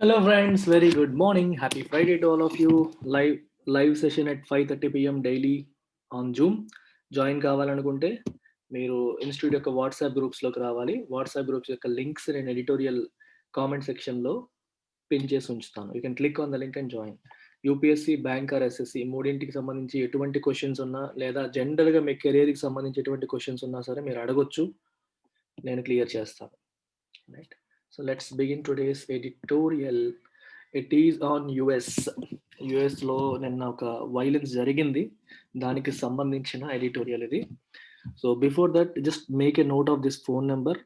Hello friends, very good morning. Happy Friday to all of you. Live session at 5:30 p.m. daily on Zoom. Join కావాలనుకుంటే మీరు institute యొక్క WhatsApp గ్రూప్స్లోకి రావాలి. WhatsApp groups యొక్క links నేను editorial comment సెక్షన్లో pin చేసి ఉంచుతాను. You can click on the link and join. UPSC, bank or SSC మూడింటికి సంబంధించి ఎటువంటి క్వశ్చన్స్ ఉన్నా లేదా జనరల్గా మీ కెరియర్కి సంబంధించి ఎటువంటి క్వశ్చన్స్ ఉన్నా సరే మీరు అడగొచ్చు, నేను క్లియర్ చేస్తాను. Right. So let's begin today's editorial. It is on యుఎస్లో నిన్న ఒక వైలెన్స్ జరిగింది, దానికి సంబంధించిన ఎడిటోరియల్ ఇది. So before that just make a note of this phone number.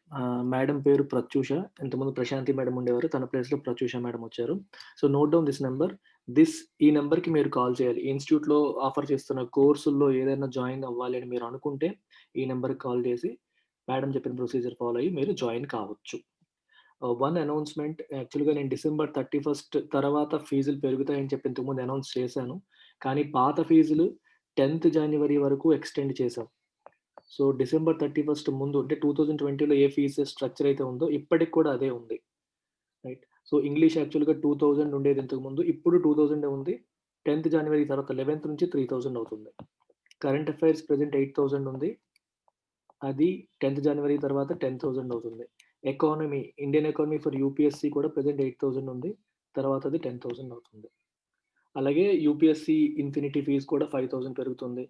Madam పేరు ప్రత్యూష, ఇంతకుముందు ప్రశాంతి మేడం ఉండేవారు, తన ప్లేస్లో ప్రత్యూష మేడం వచ్చారు. So note down this number. ఈ నెంబర్కి మీరు కాల్ చేయాలి. ఇన్స్టిట్యూట్లో ఆఫర్ చేస్తున్న కోర్సుల్లో ఏదైనా జాయిన్ అవ్వాలి అని మీరు అనుకుంటే ఈ నెంబర్కి కాల్ చేసి మేడం చెప్పిన ప్రొసీజర్ ఫాలో అయ్యి మీరు జాయిన్ కావచ్చు. వన్ అనౌన్స్మెంట్, యాక్చువల్గా నేను December 31 తర్వాత ఫీజులు పెరుగుతాయని చెప్పి ఇంతకుముందు అనౌన్స్ చేశాను, కానీ పాత ఫీజులు 10th January వరకు ఎక్స్టెండ్ చేశాం. సో December 31 ముందు అంటే 2020లో ఏ ఫీజు స్ట్రక్చర్ అయితే ఉందో ఇప్పటికి కూడా అదే ఉంది. రైట్. సో ఇంగ్లీష్ యాక్చువల్గా 2000 ఉండేది ఇంతకుముందు, ఇప్పుడు 2000 ఉంది. 10th January తర్వాత 11th నుంచి 3000 అవుతుంది. కరెంట్ అఫైర్స్ ప్రజెంట్ 8000 ఉంది, అది 10th January తర్వాత 10,000 అవుతుంది. Economy, Indian economy for UPSC కూడా ప్రజెంట్ 8000 ఉంది, తర్వాత అది 10,000 అవుతుంది. అలాగే యూపీఎస్సీ ఇన్ఫినిటీ ఫీజు కూడా 5000 పెరుగుతుంది.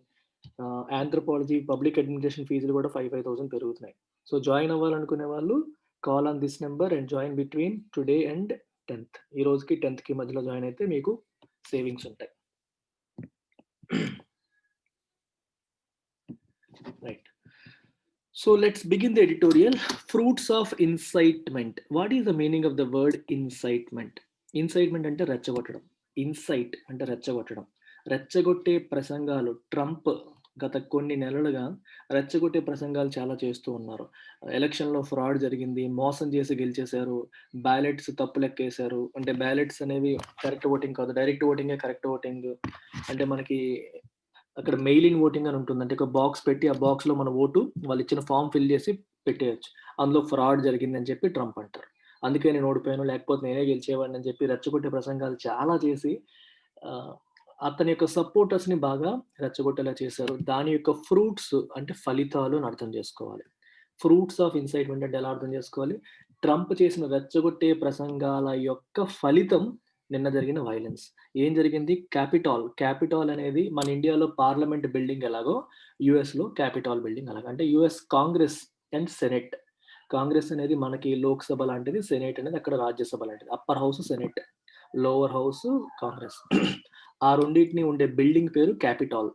ఆంథ్రోపాలజీ, పబ్లిక్ అడ్మినిస్ట్రేషన్ ఫీజులు కూడా 5,000 పెరుగుతున్నాయి. సో జాయిన్ అవ్వాలనుకునే వాళ్ళు call on this number and join between today and 10th. ఈ రోజుకి 10th మధ్యలో జాయిన్ అయితే మీకు సేవింగ్స్ ఉంటాయి. Right. So let's begin the editorial. Fruits of incitement. What is the meaning of the word incitement? Incitement అంటే రెచ్చగొట్టడం, insight అంటే రెచ్చగొట్టడం. రెచ్చగొట్టే ప్రసంగాలు ట్రంప్ గత కొన్ని నెలలుగా రెచ్చగొట్టే ప్రసంగాలు చాలా చేస్తూ ఉన్నారు. ఎలక్షన్లో ఫ్రాడ్ జరిగింది, మోసం చేసి గెలిచేశారు, బ్యాలెట్స్ తప్పు లెక్కేశారు, అంటే బ్యాలెట్స్ అనేవి కరెక్ట్ ఓటింగ్ కాదు, డైరెక్ట్ ఓటింగే కరెక్ట్ ఓటింగ్. అంటే మనకి అక్కడ మెయిల్ ఇన్ ఓటింగ్ అని ఉంటుంది, అంటే ఒక బాక్స్ పెట్టి ఆ బాక్స్లో మన ఓటు వాళ్ళు ఇచ్చిన ఫామ్ ఫిల్ చేసి పెట్టేయచ్చు. అందులో ఫ్రాడ్ జరిగిందని చెప్పి ట్రంప్ అంటారు. అందుకే నేను ఓడిపోయాను, లేకపోతే నేనే గెలిచేవాడిని అని చెప్పి రెచ్చగొట్టే ప్రసంగాలు చాలా చేసి అతని యొక్క సపోర్టర్స్ని బాగా రెచ్చగొట్టేలా చేశారు. దాని యొక్క ఫ్రూట్స్ అంటే ఫలితాలు అని అర్థం చేసుకోవాలి. ఫ్రూట్స్ ఆఫ్ ఇన్సైట్మెంట్ అంటే ఎలా అర్థం చేసుకోవాలి? ట్రంప్ చేసిన రెచ్చగొట్టే ప్రసంగాల యొక్క ఫలితం నిన్న జరిగిన వైలెన్స్. ఏం జరిగింది? క్యాపిటాల్ అనేది మన ఇండియాలో పార్లమెంట్ బిల్డింగ్ ఎలాగో యుఎస్లో క్యాపిటాల్ బిల్డింగ్ అలాగ. అంటే US Congress and senate. Congress అనేది మనకి లోక్సభ లాంటిది, సెనెట్ అనేది అక్కడ రాజ్యసభ లాంటిది. Upper house senate, lower house Congress. ఆ రెండింటిని ఉండే బిల్డింగ్ పేరు క్యాపిటాల్.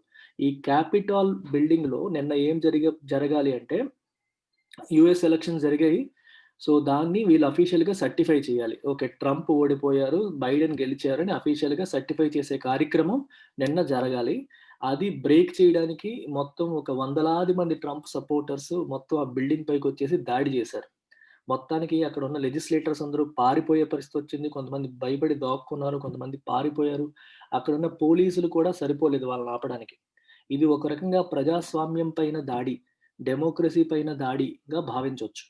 ఈ క్యాపిటాల్ బిల్డింగ్ లో నిన్న ఏం జరగాలి అంటే యుఎస్ ఎలక్షన్ జరిగాయి. సో దాన్ని వీళ్ళు అఫీషియల్గా సర్టిఫై చేయాలి. ఓకే, ట్రంప్ ఓడిపోయారు, బైడెన్ గెలిచారని అఫీషియల్గా సర్టిఫై చేసే కార్యక్రమం నిన్న జరగాలి. అది బ్రేక్ చేయడానికి మొత్తం ఒక వందలాది మంది ట్రంప్ సపోర్టర్స్ మొత్తం ఆ బిల్డింగ్ పైకి వచ్చేసి దాడి చేశారు. మొత్తానికి అక్కడ ఉన్న లెజిస్లేటర్స్ అందరూ పారిపోయే పరిస్థితి వచ్చింది. కొంతమంది భయపడి దాక్కున్నారు, కొంతమంది పారిపోయారు. అక్కడ ఉన్న పోలీసులు కూడా సరిపోలేదు వాళ్ళని ఆపడానికి. ఇది ఒక రకంగా ప్రజాస్వామ్యం పైన దాడి, డెమోక్రసీ పైన దాడిగా భావించవచ్చు.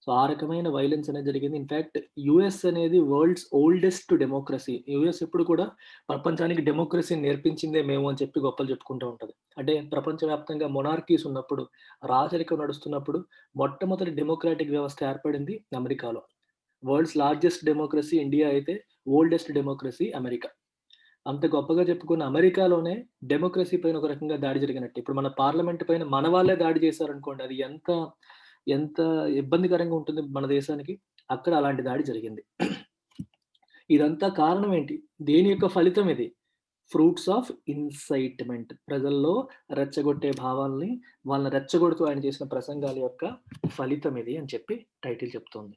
సో ఆ రకమైన వైలెన్స్ అనేది జరిగింది. ఇన్ఫ్యాక్ట్ యుఎస్ అనేది వరల్డ్స్ ఓల్డెస్ట్ డెమోక్రసీ. యుఎస్ ఎప్పుడు కూడా ప్రపంచానికి డెమోక్రసీని నేర్పించిందే మేము అని చెప్పి గొప్పలు చెప్పుకుంటూ ఉంటుంది. అంటే ప్రపంచవ్యాప్తంగా మొనార్కీస్ ఉన్నప్పుడు, రాజరికం నడుస్తున్నప్పుడు మొట్టమొదటి డెమోక్రాటిక్ వ్యవస్థ ఏర్పడింది అమెరికాలో. వరల్డ్స్ లార్జెస్ట్ డెమోక్రసీ ఇండియా అయితే, ఓల్డెస్ట్ డెమోక్రసీ అమెరికా. అంత గొప్పగా చెప్పుకున్న అమెరికాలోనే డెమోక్రసీ పైన ఒక రకంగా దాడి జరిగినట్టు. ఇప్పుడు మన పార్లమెంట్ పైన మన వాళ్ళే దాడి చేశారనుకోండి, అది ఎంత ఎంత ఇబ్బందికరంగా ఉంటుంది మన దేశానికి. అక్కడ అలాంటి దాడి జరిగింది. ఇదంతా కారణం ఏంటి? దేని యొక్క ఫలితం ఇది? Fruits of incitement. ప్రజల్లో రెచ్చగొట్టే భావాల్ని వాళ్ళని రెచ్చగొడుతూ ఆయన చేసిన ప్రసంగాల యొక్క ఫలితం ఇది అని చెప్పి టైటిల్ చెప్తోంది.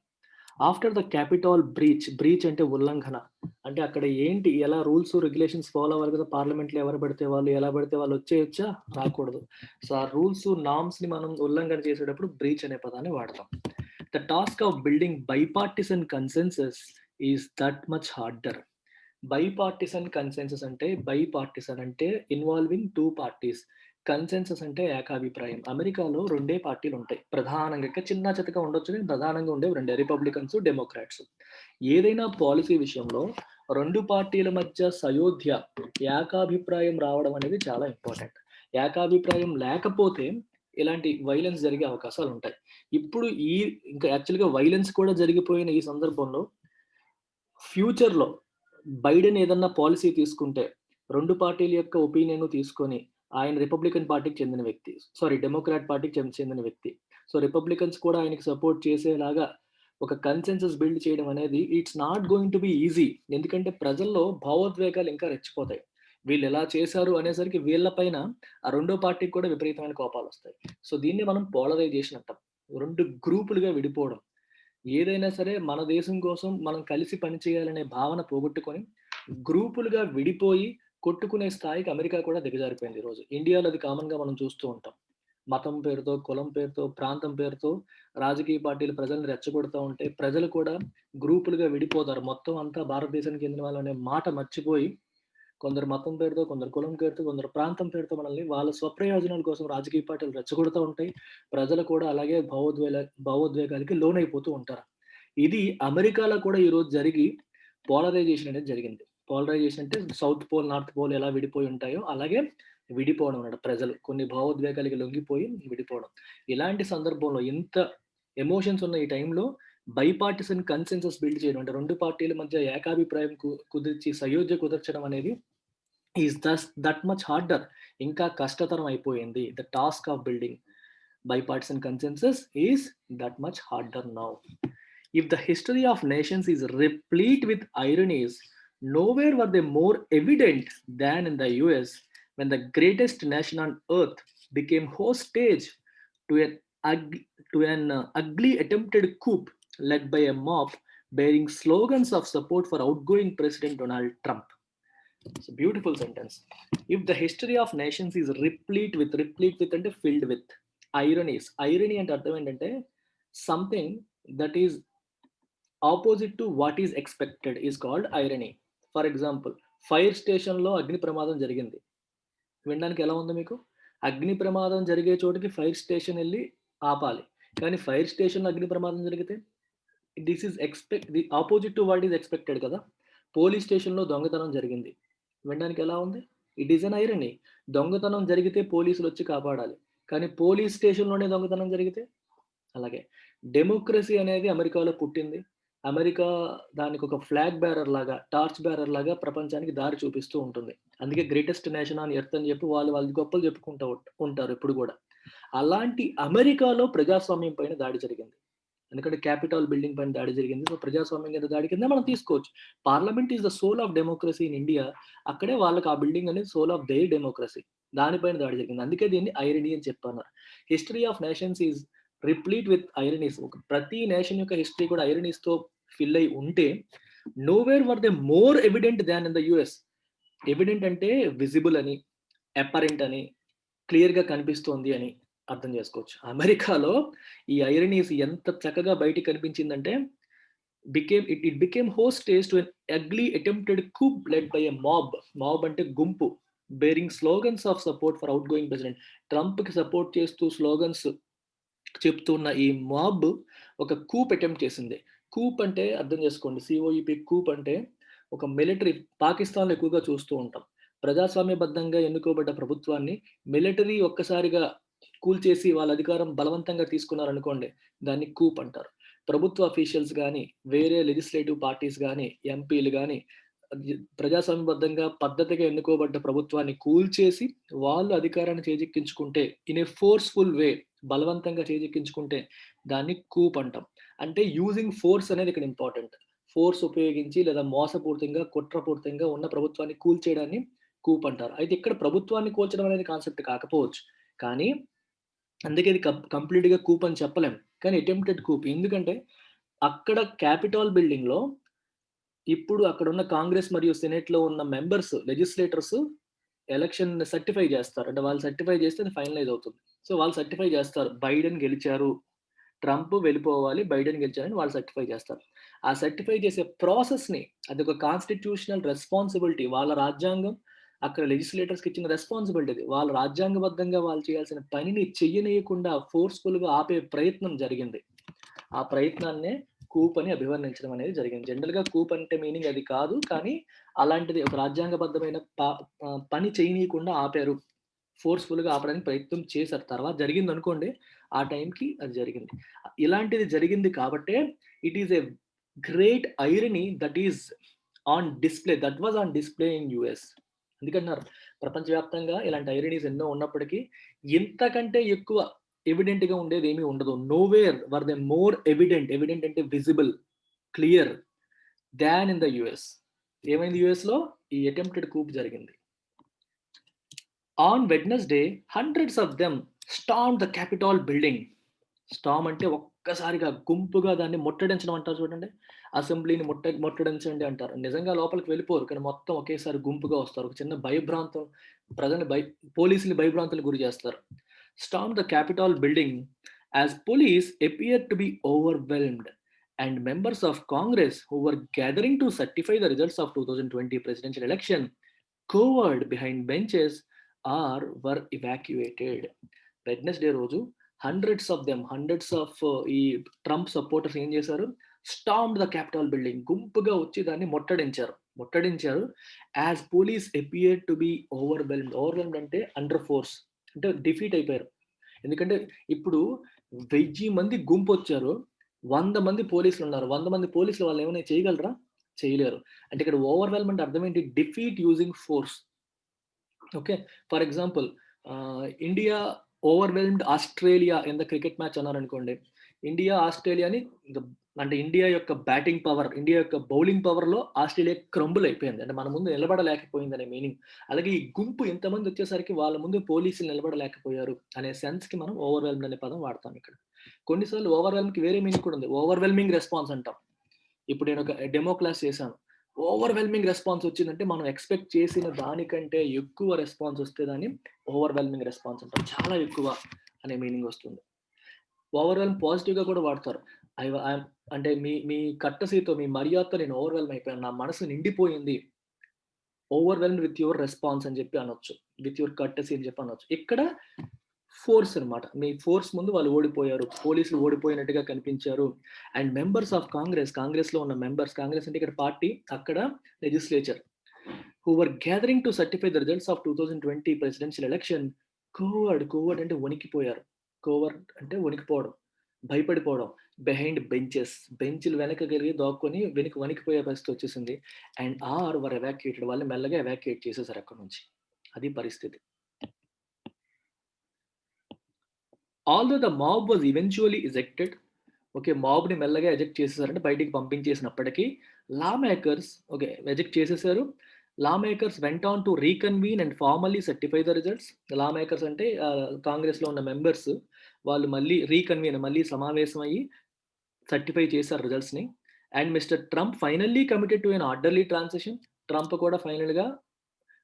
ఆఫ్టర్ ద క్యాపిటాల్ బ్రీచ్ అంటే ఉల్లంఘన. అంటే అక్కడ ఏంటి, ఎలా రూల్స్ రెగ్యులేషన్స్ ఫాలో అవ్వాలి కదా. పార్లమెంట్లో ఎవరు పడితే వాళ్ళు, ఎలా పడితే వాళ్ళు వచ్చేయచ్చా? రాకూడదు. సో ఆ రూల్స్ నామ్స్ ని మనం ఉల్లంఘన చేసేటప్పుడు బ్రీచ్ అనే పదాన్ని వాడతాం. The task of building bipartisan consensus is that much harder. Bipartisan consensus అంటే, బైపార్టిసన్ అంటే ఇన్వాల్వింగ్ 2 parties, కన్సెన్సస్ అంటే ఏకాభిప్రాయం. అమెరికాలో 2 పార్టీలు ఉంటాయి ప్రధానంగా, చిన్న చితక ఉండొచ్చు కానీ ప్రధానంగా ఉండేవి 2, రిపబ్లికన్స్, డెమోక్రాట్స్. ఏదైనా పాలసీ విషయంలో రెండు పార్టీల మధ్య సయోధ్య, ఏకాభిప్రాయం రావడం అనేది చాలా ఇంపార్టెంట్. ఏకాభిప్రాయం లేకపోతే ఇలాంటి వైలెన్స్ జరిగే అవకాశాలు ఉంటాయి. ఇప్పుడు ఇంకా యాక్చువల్గా వైలెన్స్ కూడా జరిగిపోయిన ఈ సందర్భంలో ఫ్యూచర్లో బైడెన్ ఏదన్నా పాలసీ తీసుకుంటే రెండు పార్టీల యొక్క ఒపీనియన్ తీసుకొని, ఆయన రిపబ్లికన్ పార్టీకి చెందిన వ్యక్తి, డెమోక్రాట్ పార్టీకి చెందిన వ్యక్తి. సో రిపబ్లికన్స్ కూడా ఆయనకి సపోర్ట్ చేసేలాగా ఒక కన్సెన్సస్ బిల్డ్ చేయడం అనేది it's not going to be easy. ఎందుకంటే ప్రజల్లో భావోద్వేగాలు ఇంకా రెచ్చిపోతాయి. వీళ్ళు ఎలా చేశారు అనేసరికి వీళ్ళపైన ఆ రెండో పార్టీకి కూడా విపరీతమైన కోపాలు వస్తాయి. సో దీన్ని మనం పోలరైజేషన్ అంటాం. రెండు గ్రూపులుగా విడిపోవడం. ఏదైనా సరే మన దేశం కోసం మనం కలిసి పనిచేయాలనే భావన పోగొట్టుకొని గ్రూపులుగా విడిపోయి కొట్టుకునే స్థాయికి అమెరికా కూడా దిగజారిపోయింది ఈరోజు. ఇండియాలో అది కామన్గా మనం చూస్తూ ఉంటాం. మతం పేరుతో, కులం పేరుతో, ప్రాంతం పేరుతో రాజకీయ పార్టీలు ప్రజల్ని రెచ్చగొడుతూ ఉంటే ప్రజలు కూడా గ్రూపులుగా విడిపోతారు. మొత్తం అంతా భారతదేశానికి చెందిన వాళ్ళు అనే మాట మర్చిపోయి కొందరు మతం పేరుతో, కొందరు కులం పేరుతో, కొందరు ప్రాంతం పేరుతో మనల్ని వాళ్ళ స్వప్రయోజనాల కోసం రాజకీయ పార్టీలు రెచ్చగొడుతూ ఉంటాయి. ప్రజలు కూడా అలాగే భావోద్వేగాలకి లోనైపోతూ ఉంటారు. ఇది అమెరికాలో కూడా ఈరోజు జరిగి పోలరైజేషన్ అనేది జరిగింది. పోలరైజేషన్ అంటే సౌత్ పోల్, నార్త్ పోల్ ఎలా విడిపోయి ఉంటాయో అలాగే విడిపోవడం అన్నమాట. ప్రజలు కొన్ని భావోద్వేగాలకి లొంగిపోయి విడిపోవడం. ఇలాంటి సందర్భంలో ఇంత ఎమోషన్స్ ఉన్న ఈ టైంలో బైపార్టిసన్ కన్సెన్సస్ బిల్డ్ చేయడం అంటే రెండు పార్టీల మధ్య ఏకాభిప్రాయం కుదిర్చి సయోధ్య కుదర్చడం అనేది ఈజ్ దట్ మచ్ హార్డర్. ఇంకా కష్టతరం అయిపోయింది. The task of building bipartisan consensus is that much harder now. If the history of nations is replete with ironies, nowhere were they more evident than in the US when the greatest nation on earth became hostage to an ugly attempted coup led by a mob bearing slogans of support for outgoing President Donald Trump. It's a beautiful sentence. If the history of nations is replete with and filled with ironies. Irony అంటే అర్థం ఏంటంటే something that is opposite to what is expected is called irony. For example, fire స్టేషన్లో అగ్ని ప్రమాదం జరిగింది. వినడానికి ఎలా ఉంది మీకు? అగ్ని ప్రమాదం జరిగే చోటుకి ఫైర్ స్టేషన్ వెళ్ళి ఆపాలి. కానీ ఫైర్ స్టేషన్లో అగ్ని ప్రమాదం జరిగితే this is the opposite to what is expected కదా. పోలీస్ స్టేషన్లో దొంగతనం జరిగింది. వినడానికి ఎలా ఉంది? It is an irony. దొంగతనం జరిగితే పోలీసులు వచ్చి కాపాడాలి. కానీ పోలీస్ స్టేషన్లోనే దొంగతనం జరిగితే అలాగే. డెమోక్రసీ అనేది అమెరికాలో పుట్టింది. అమెరికా దానికి ఒక ఫ్లాగ్ బ్యారర్ లాగా, టార్చ్ బ్యారర్ లాగా ప్రపంచానికి దారి చూపిస్తూ ఉంటుంది. అందుకే గ్రేటెస్ట్ నేషన్ ఆన్ ఎర్త్ అని చెప్పి వాళ్ళ గొప్పలు చెప్పుకుంటూ ఉంటారు ఎప్పుడు కూడా. అలాంటి అమెరికాలో ప్రజాస్వామ్యం పైన దాడి జరిగింది. ఎందుకంటే క్యాపిటల్ బిల్డింగ్ పైన దాడి జరిగింది. సో ప్రజాస్వామ్యం కింద దాడి కింద మనం తీసుకోవచ్చు. Parliament is the soul of democracy in India. అక్కడే వాళ్ళకి ఆ బిల్డింగ్ అనేది సోల్ ఆఫ్ దేర్ డెమోక్రసీ. దానిపైన దాడి జరిగింది. అందుకే దీన్ని ఐరనీ అని చెప్పన్నారు. History of nations is replete with ironies. ప్రతి నేషన్ యొక్క హిస్టరీ కూడా ఐరనీస్ తో ఫిల్ అయి ఉంటే nowhere were they more evident than in the US. Evident అంటే విజిబుల్ అని, అపరెంట్ అని, క్లియర్ గా కనిపిస్తోంది అని అర్థం చేసుకోవచ్చు. అమెరికాలో ఈ ఐరనీస్ ఎంత చక్కగా బయటికి కనిపించిందంటే it became hostage to an ugly attempted coup led by a mob అంటే గుంపు, bearing slogans of support for outgoing president. Trump కి సపోర్ట్ చేస్తూ స్లోగన్స్ చెప్తున్న ఈ మాబ్ ఒక కూప్ అటెంప్ట్ చేసింది. కూప్ అంటే అర్థం చేసుకోండి, సిఓఈపీ. కూప్ అంటే ఒక మిలిటరీ. పాకిస్తాన్లో ఎక్కువగా చూస్తూ ఉంటాం. ప్రజాస్వామ్యబద్ధంగా ఎన్నుకోబడ్డ ప్రభుత్వాన్ని మిలిటరీ ఒక్కసారిగా కూల్చేసి వాళ్ళ అధికారం బలవంతంగా తీసుకున్నారనుకోండి, దాన్ని కూప్ అంటారు. ప్రభుత్వ అఫీషియల్స్ కానీ, వేరే లెజిస్లేటివ్ పార్టీస్ కానీ, ఎంపీలు కానీ ప్రజాస్వామ్యబద్ధంగా పద్ధతిగా ఎన్నుకోబడ్డ ప్రభుత్వాన్ని కూల్చేసి వాళ్ళు అధికారాన్ని చేజిక్కించుకుంటే, ఇన్ ఏ ఫోర్స్ఫుల్ వే, బలవంతంగా చేజిక్కించుకుంటే దాన్ని కూప్ అంటాం. అంటే యూజింగ్ ఫోర్స్ అనేది ఇక్కడ ఇంపార్టెంట్. ఫోర్స్ ఉపయోగించి లేదా మోసపూరితంగా, కుట్రపూరితంగా ఉన్న ప్రభుత్వాన్ని కూల్చేయడాన్ని కూప్ అంటారు. అయితే ఇక్కడ ప్రభుత్వాన్ని కూల్చడం అనేది కాన్సెప్ట్ కాకపోవచ్చు, కానీ అందుకే ఇది కంప్లీట్ గా కూప్ అని చెప్పలేం, కానీ అటెంప్టెడ్ కూప్. ఎందుకంటే అక్కడ క్యాపిటల్ బిల్డింగ్ లో ఇప్పుడు అక్కడ ఉన్న కాంగ్రెస్ మరియు సెనెట్ లో ఉన్న మెంబర్స్, లెజిస్లేటర్స్ ఎలక్షన్ సర్టిఫై చేస్తారు. అంటే వాళ్ళు సర్టిఫై చేస్తే అది ఫైనలైజ్ అవుతుంది. సో వాళ్ళు సర్టిఫై చేస్తారు, బైడెన్ గెలిచారు, ట్రంప్ వెళ్ళిపోవాలి, బైడెన్ గెలిచారని వాళ్ళు సర్టిఫై చేస్తారు. ఆ సర్టిఫై చేసే ప్రాసెస్ ని, అది ఒక కాన్స్టిట్యూషనల్ రెస్పాన్సిబిలిటీ. వాళ్ళ రాజ్యాంగం అక్కడ లెజిస్లేటర్స్కి ఇచ్చిన రెస్పాన్సిబిలిటీ. వాళ్ళ రాజ్యాంగబద్ధంగా వాళ్ళు చేయాల్సిన పనిని చెయ్యనీయకుండా ఫోర్స్ఫుల్ గా ఆపే ప్రయత్నం జరిగింది. ఆ ప్రయత్నాన్నే కూప్ అని అభివర్ణించడం అనేది జరిగింది. జనరల్‌గా కూప్ అంటే మీనింగ్ అది కాదు. కానీ అలాంటిది ఒక రాజ్యాంగబద్ధమైన పని చేయనీయకుండా ఆపారు. ఫోర్స్‌ఫుల్‌గా ఆపడానికి ప్రయత్నం చేశారు. తర్వాత జరిగిందనుకోండి. ఆ టైంకి అది జరిగింది. ఇలాంటిది జరిగింది కాబట్టే it is a great irony that is on display. That was on display in US. అందుకన్నారు ప్రపంచవ్యాప్తంగా ఇలాంటి ఐరనీస్ ఎన్నో ఉన్నప్పటికీ ఇంతకంటే ఎక్కువ ఎవిడెంట్‌గా ఉండేదేమీ ఉండదు. Nowhere were they more evident. Evident అంటే visible, clear than in the US. ఏమైంది యూఎస్‌లో? ఈ అటెంప్టెడ్ కూప్ జరిగింది. On Wednesday hundreds of them stormed the Capitol building. Storm అంటే ఒక్కసారిగా గుంపుగా దాన్ని ముట్టడించడం అంటారు చూడండి. అసెంబ్లీని ముట్టడించండి అంటారు. నిజంగా లోపలికి వెళ్ళిపోరు. కానీ మొత్తం ఒకేసారి గుంపుగా వస్తారు. ఒక చిన్న భయభ్రాంతం ప్రజల్ని పోలీసుల్ని భయభ్రాంతులకు గురి చేస్తారు. Storm the Capitol building as police appear to be overwhelmed and members of Congress who were gathering to certify the results of 2020 presidential election cowered behind benches or were evacuated. Wednesday రోజు hundreds of ఈ Trump supporters ఏం చేశారు? Stormed the Capitol building. గుంపుగా వచ్చి దాన్ని ముట్టడించారు. As police appear to be overwhelmed. Overwhelmed అంటే under force. అంటే డిఫీట్ అయిపోయారు. ఎందుకంటే ఇప్పుడు 1000 మంది గుంపొచ్చారు. 100 మంది పోలీసులున్నారు. 100 మంది పోలీసులు వాళ్ళేమైనా చేయగలరా? చేయలేరు. అంటే ఇక్కడ ఓవర్‌వెల్మ్ అంటే అర్థం ఏంటి? Defeat using force. Okay. For example India overwhelmed Australia in the cricket match అన్నారనుకోండి. ఇండియా ఆస్ట్రేలియాని అంటే ఇండియా యొక్క బ్యాటింగ్ పవర్, ఇండియా యొక్క బౌలింగ్ పవర్‌లో ఆస్ట్రేలియా క్రంబుల్ అయిపోయింది. అంటే మన ముందు నిలబడలేకపోయిందనే మీనింగ్. అలాగే ఈ గుంపు ఇంతమంది వచ్చేసరికి వాళ్ళ ముందు పోలీసులు నిలబడలేకపోయారు అనే సెన్స్‌కి మనం ఓవర్‌వెల్మ్డ్ అనే పదం వాడతాం ఇక్కడ. కొన్నిసార్లు ఓవర్‌వెల్మ్‌కి వేరే మీనింగ్ కూడా ఉంది. ఓవర్‌వెల్మింగ్ రెస్పాన్స్ అంటాం. ఇప్పుడు నేను ఒక డెమో క్లాస్ చేశాను. ఓవర్‌వెల్మింగ్ రెస్పాన్స్ వచ్చిందంటే మనం ఎక్స్‌పెక్ట్ చేసిన దానికంటే ఎక్కువ రెస్పాన్స్ వస్తే దాన్ని ఓవర్‌వెల్మింగ్ రెస్పాన్స్ అంటాం. చాలా ఎక్కువ అనే మీనింగ్ వస్తుంది. ఓవర్‌వెల్మ్ పాజిటివ్‌గా కూడా వాడతారు. ఐయామ్ అంటే మీ మీ కర్టసీతో, మీ మర్యాదతో నేను ఓవర్‌వెల్మ్ అయిపోయాను. నా మనసు నిండిపోయింది. ఓవర్‌వెల్మ్డ్ విత్ యువర్ రెస్పాన్స్ అని చెప్పి అనొచ్చు. విత్ యువర్ కర్టసీ అని చెప్పి అనొచ్చు. ఇక్కడ ఫోర్స్ అన్నమాట. మీ ఫోర్స్ ముందు వాళ్ళు ఓడిపోయారు. పోలీసులు ఓడిపోయినట్టుగా కనిపించారు. అండ్ మెంబర్స్ ఆఫ్ కాంగ్రెస్‌లో ఉన్న మెంబర్స్, కాంగ్రెస్ అంటే ఇక్కడ పార్టీ, అక్కడ legislature. Who were gathering to certify the results of 2020 presidential election కోవర్డ్ అంటే వణికిపోయారు. కోవర్డ్ అంటే వణికిపోవడం, భయపడిపోవడం. బిహైండ్ బెంచ్‌లు వెనకకెళ్ళి దాక్కొని వణికిపోయే పరిస్థితి వచ్చేసింది. And were evacuated. వాళ్ళని మెల్లగా ఎవాక్యుయేట్ చేసేసారు అక్కడి నుంచి. అది పరిస్థితి. Although the mob was eventually ejected. Okay. మాబ్‌ని మెల్లగా ఎజెక్ట్ చేసేసారంటే బయటికి పంపించేసినప్పటికీ లా మేకర్స్ ఓకే. ఎజెక్ట్ చేసేసారు. Lawmakers went on to reconvene and formally certify the results. Lawmakers అంటే కాంగ్రెస్‌లో ఉన్న మెంబర్స్ వాళ్ళు మళ్ళీ సమావేశం అయ్యి సర్టిఫై చేశారు రిజల్ట్స్‌ని. And Mr Trump finally committed to an orderly transition. Trump కూడా ఫైనల్‌గా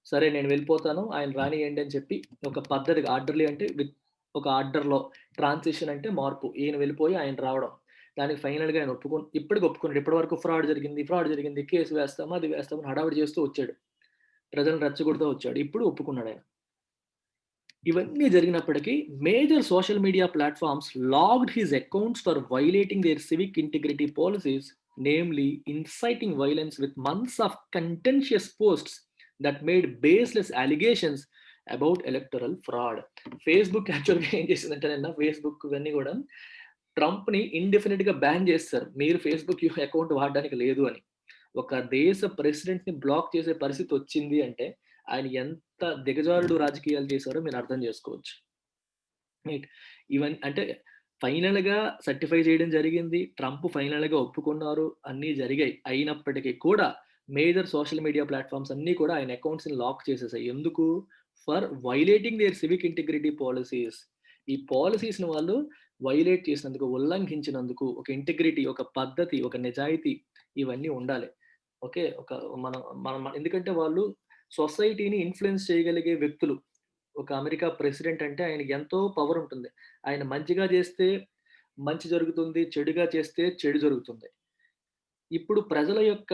సరే నేను వెళ్ళిపోతాను. ఆయన రానియండి అని చెప్పి ఒక పద్ధతిగా ఆర్డర్‌లీ అంటే ఒక ఆర్డర్‌లో ట్రాన్సిషన్ అంటే మార్పు. ఈయన వెళ్ళిపోయి ఆయన రావడం. దానికి ఫైనల్‌గా ఆయన ఇప్పటికి ఒప్పుకున్నాడు. ఇప్పటివరకు ఫ్రాడ్ జరిగింది. కేసు వేస్తాము, అది వేస్తాము అని హడావిడి చేస్తూ వచ్చాడు. ప్రజలను రెచ్చగొడుతూ వచ్చాడు. ఇప్పుడు ఒప్పుకున్నాడాయన. ఇవన్నీ జరిగినప్పటికీ major social media platforms logged his accounts for violating their civic integrity policies, namely inciting violence with months of contentious posts that made baseless allegations about electoral fraud. Facebook యాక్చువల్‌గా ఏం చేసిందంటే ఫేస్‌బుక్ ఇవన్నీ కూడా ట్రంప్‌ని ఇండెఫినిట్‌గా బ్యాన్ చేసేసారు. మీరు Facebook account వాడడానికి లేదు అని. ఒక దేశ ప్రెసిడెంట్‌ని బ్లాక్ చేసే పరిస్థితి వచ్చింది అంటే ఆయన ఎంత దిగజారుడు రాజకీయాలు చేశారో మీరు అర్థం చేసుకోవచ్చు. రైట్. అంటే ఫైనల్‌గా సర్టిఫై చేయడం జరిగింది. ట్రంప్ ఫైనల్‌గా ఒప్పుకున్నారు. అన్నీ జరిగాయి. అయినప్పటికీ కూడా మేజర్ సోషల్ మీడియా ప్లాట్‌ఫార్మ్స్ అన్నీ కూడా ఆయన అకౌంట్స్‌ని లాక్ చేసేసాయి. ఎందుకు? For violating their civic integrity policies. ఈ పాలిసీస్‌ని వాళ్ళు వయలేట్ చేసినందుకు, ఉల్లంఘించినందుకు ఒక ఇంటిగ్రిటీ, ఒక పద్ధతి, ఒక నిజాయితీ ఇవన్నీ ఉండాలి. ఓకే. మనం మనం ఎందుకంటే వాళ్ళు సొసైటీని ఇన్‌ఫ్లుయెన్స్ చేయగలిగే వ్యక్తులు. ఒక అమెరికా ప్రెసిడెంట్ అంటే ఆయనకి ఎంతో పవర్ ఉంటుంది. ఆయన మంచిగా చేస్తే మంచి జరుగుతుంది. చెడుగా చేస్తే చెడు జరుగుతుంది. ఇప్పుడు ప్రజల యొక్క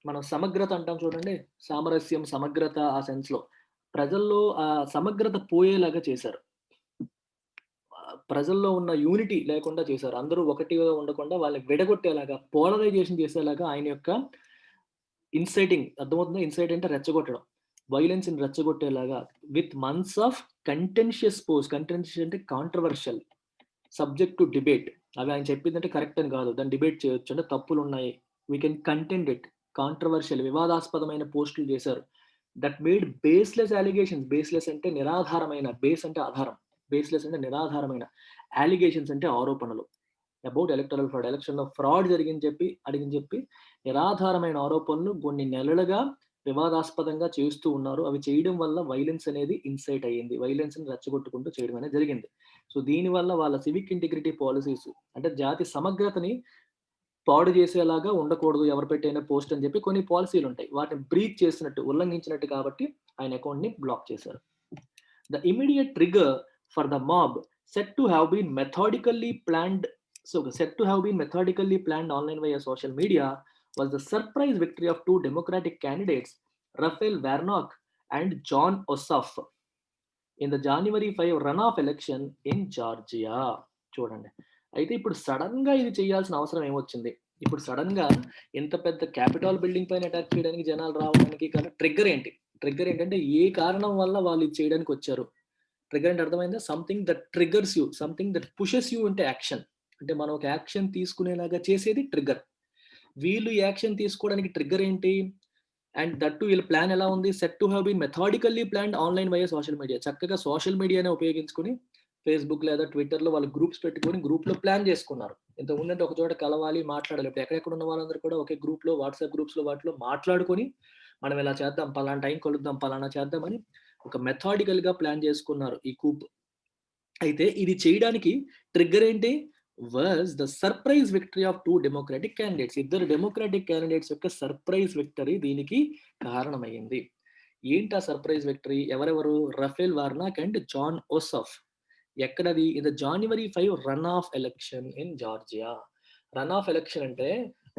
మనం సమగ్రత అంటాం చూడండి. సామరస్యం, సమగ్రత ఆ సెన్స్‌లో ప్రజల్లో ఆ సమగ్రత పోయేలాగా చేశారు. ప్రజల్లో ఉన్న యూనిటీ లేకుండా చేశారు. అందరూ ఒకటిగా ఉండకుండా వాళ్ళని విడగొట్టేలాగా, పోలరైజేషన్ చేసేలాగా ఆయన యొక్క ఇన్సైటింగ్ అర్థమవుతుందా? ఇన్సైట్ అంటే రెచ్చగొట్టడం. వయలెన్స్‌ని రెచ్చగొట్టేలాగా with months of contentious post. Contentious అంటే కాంట్రోవర్షియల్. Subject to debate. అవి ఆయన చెప్పిందంటే కరెక్ట్ అని కాదు. దాన్ని డిబేట్ చేయొచ్చు. అంటే తప్పులున్నాయి. We can contend it. Controversial వివాదాస్పదమైన పోస్టులు చేశారు. That made baseless allegations. Baseless అంటే నిరాధారమైన. బేస్ అంటే ఆధారం. బేస్‌లెస్ అంటే నిరాధారమైన. అలిగేషన్స్ అంటే ఆరోపణలు. About electoral fraud. ఎలక్షన్‌లో ఫ్రాడ్ అడిగని చెప్పి నిరాధారమైన ఆరోపణలు కొన్ని నెలలుగా వివాదాస్పదంగా చేస్తూ ఉన్నారు. అవి చేయడం వల్ల వయలెన్స్ అనేది ఇన్సైట్ అయ్యింది. వయలెన్స్‌ని రెచ్చగొట్టుకుంటూ చేయడం అనేది జరిగింది. సో, దీనివల్ల వాళ్ళ సివిక్ ఇంటిగ్రిటీ పాలిసీస్ అంటే జాతి సమగ్రతని పాడు చేసేలాగా ఉండకూడదు ఎవరు పెట్టైన పోస్ట్ అని చెప్పి కొన్ని పాలిసీలుంటాయి. వాటిని బ్రీచ్ చేసినట్టు, ఉల్లంఘించినట్టు కాబట్టి ఆయన అకౌంట్‌ని బ్లాక్ చేశారు. The immediate trigger for the mob said to have been methodically planned online via social media was the surprise victory of two Democratic candidates, Raphael Warnock and John Ossoff, in the January 5 runoff election in Georgia. చూడండి. అయితే ఇప్పుడు సడన్‌గా ఇది చేయాల్సిన అవసరం ఏమొచ్చింది? ఇప్పుడు సడన్‌గా ఇంత పెద్ద క్యాపిటల్ బిల్డింగ్ పైన అటాక్ చేయడానికి జనాలు రావడానికి గల ట్రిగ్గర్ ఏంటి? ట్రిగ్గర్ ఏంటంటే ఏ కారణం వల్ల వాళ్ళు ఇది చేయడానికి వచ్చారు? ట్రిగ్గర్ అంటే అర్థమైందా? Something that triggers you, something that pushes you into action. అంటే మనం ఒక యాక్షన్ తీసుకునేలాగా చేసేది ట్రిగ్గర్. వీళ్ళు ఈ యాక్షన్ తీసుకోవడానికి ట్రిగ్గర్ ఏంటి? అండ్ దట్ టు వీళ్ళ ప్లాన్ ఎలా ఉంది? Set to have been methodically planned online via social media. చక్కగా సోషల్ మీడియానే ఉపయోగించుకొని ఫేస్‌బుక్ లేదా ట్విట్టర్‌లో వాళ్ళు గ్రూప్స్ పెట్టుకొని గ్రూప్‌లో ప్లాన్ చేసుకున్నారు. ఇంతకుముందంటే ఒక చోట కలవాలి, మాట్లాడాలి. ఇప్పుడు ఎక్కడెక్కడ ఉన్న వాళ్ళందరూ కూడా ఒకే గ్రూప్‌లో, వాట్సాప్ గ్రూప్స్‌లో వాటిలో మాట్లాడుకొని మనం ఇలా చేద్దాం, పలానా టైం కలుద్దాం, పలానా చేద్దామని ఒక మెథాడికల్‌గా ప్లాన్ చేసుకున్నారు ఈ కూప్. అయితే ఇది చేయడానికి ట్రిగ్గర్ ఏంటి? Was the surprise victory of 2 Democratic candidates. ఇద్దరు డెమోక్రాటిక్ క్యాండిడేట్స్ యొక్క సర్ప్రైజ్ విక్టరీ దీనికి కారణమయ్యింది. ఏంటి ఆ సర్ప్రైజ్ విక్టరీ? ఎవరెవరు? Raphael Warnock and Jon Ossoff. ఎక్కడది? In the January 5 runoff election in Georgia. Runoff election అంటే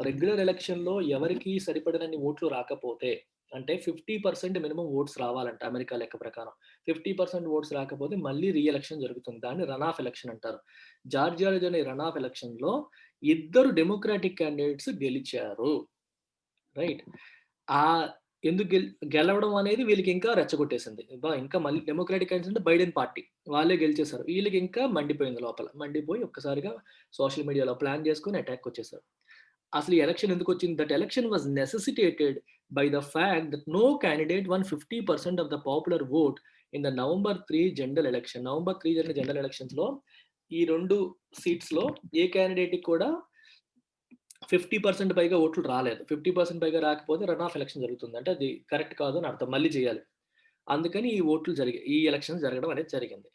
రెగ్యులర్ ఎలక్షన్‌లో ఎవరికీ సరిపడినన్ని ఓట్లు రాకపోతే, అంటే 50% మినిమమ్ ఓట్స్ రావాలంట అమెరికా లెక్క ప్రకారం. 50% ఓట్స్ రాకపోతే మళ్ళీ రీ ఎలక్షన్ జరుగుతుంది. దాన్ని రన్ ఆఫ్ ఎలక్షన్ అంటారు. జార్జియాలో జరిగిన రన్ ఆఫ్ ఎలక్షన్‌లో ఇద్దరు డెమోక్రాటిక్ క్యాండిడేట్స్ గెలిచారు. రైట్. ఆహ్, ఎందుకు గెలవడం అనేది వీళ్ళకి ఇంకా రెచ్చగొట్టేసింది. ఇంకా మళ్ళీ డెమోక్రాటిక్ క్యాండిడేట్స్ అంటే బైడెన్ పార్టీ. వాళ్ళే గెలిచేసారు. వీళ్ళకి ఇంకా మండిపోయింది లోపల. మండిపోయి ఒక్కసారిగా సోషల్ మీడియాలో ప్లాన్ చేసుకొని అటాక్‌కొచ్చేసారు. అసలు ఈ ఎలక్షన్ ఎందుకొచ్చింది? That election was necessitated by the fact that no candidate won 50% of the popular vote in the November 3 general election. November 3 జరిగిన జనరల్ ఎలక్షన్స్‌లో ఈ 2 సీట్స్‌లో ఏ క్యాండిడేట్‌కి కూడా 50% పైగా ఓట్లు రాలేదు. 50% పైగా రాకపోతే రన్ ఆఫ్ ఎలక్షన్ జరుగుతుంది. అంటే అది కరెక్ట్ కాదు అని అర్థం. మళ్ళీ చేయాలి. అందుకని ఈ ఎలక్షన్స్ జరగడం అనేది జరిగింది.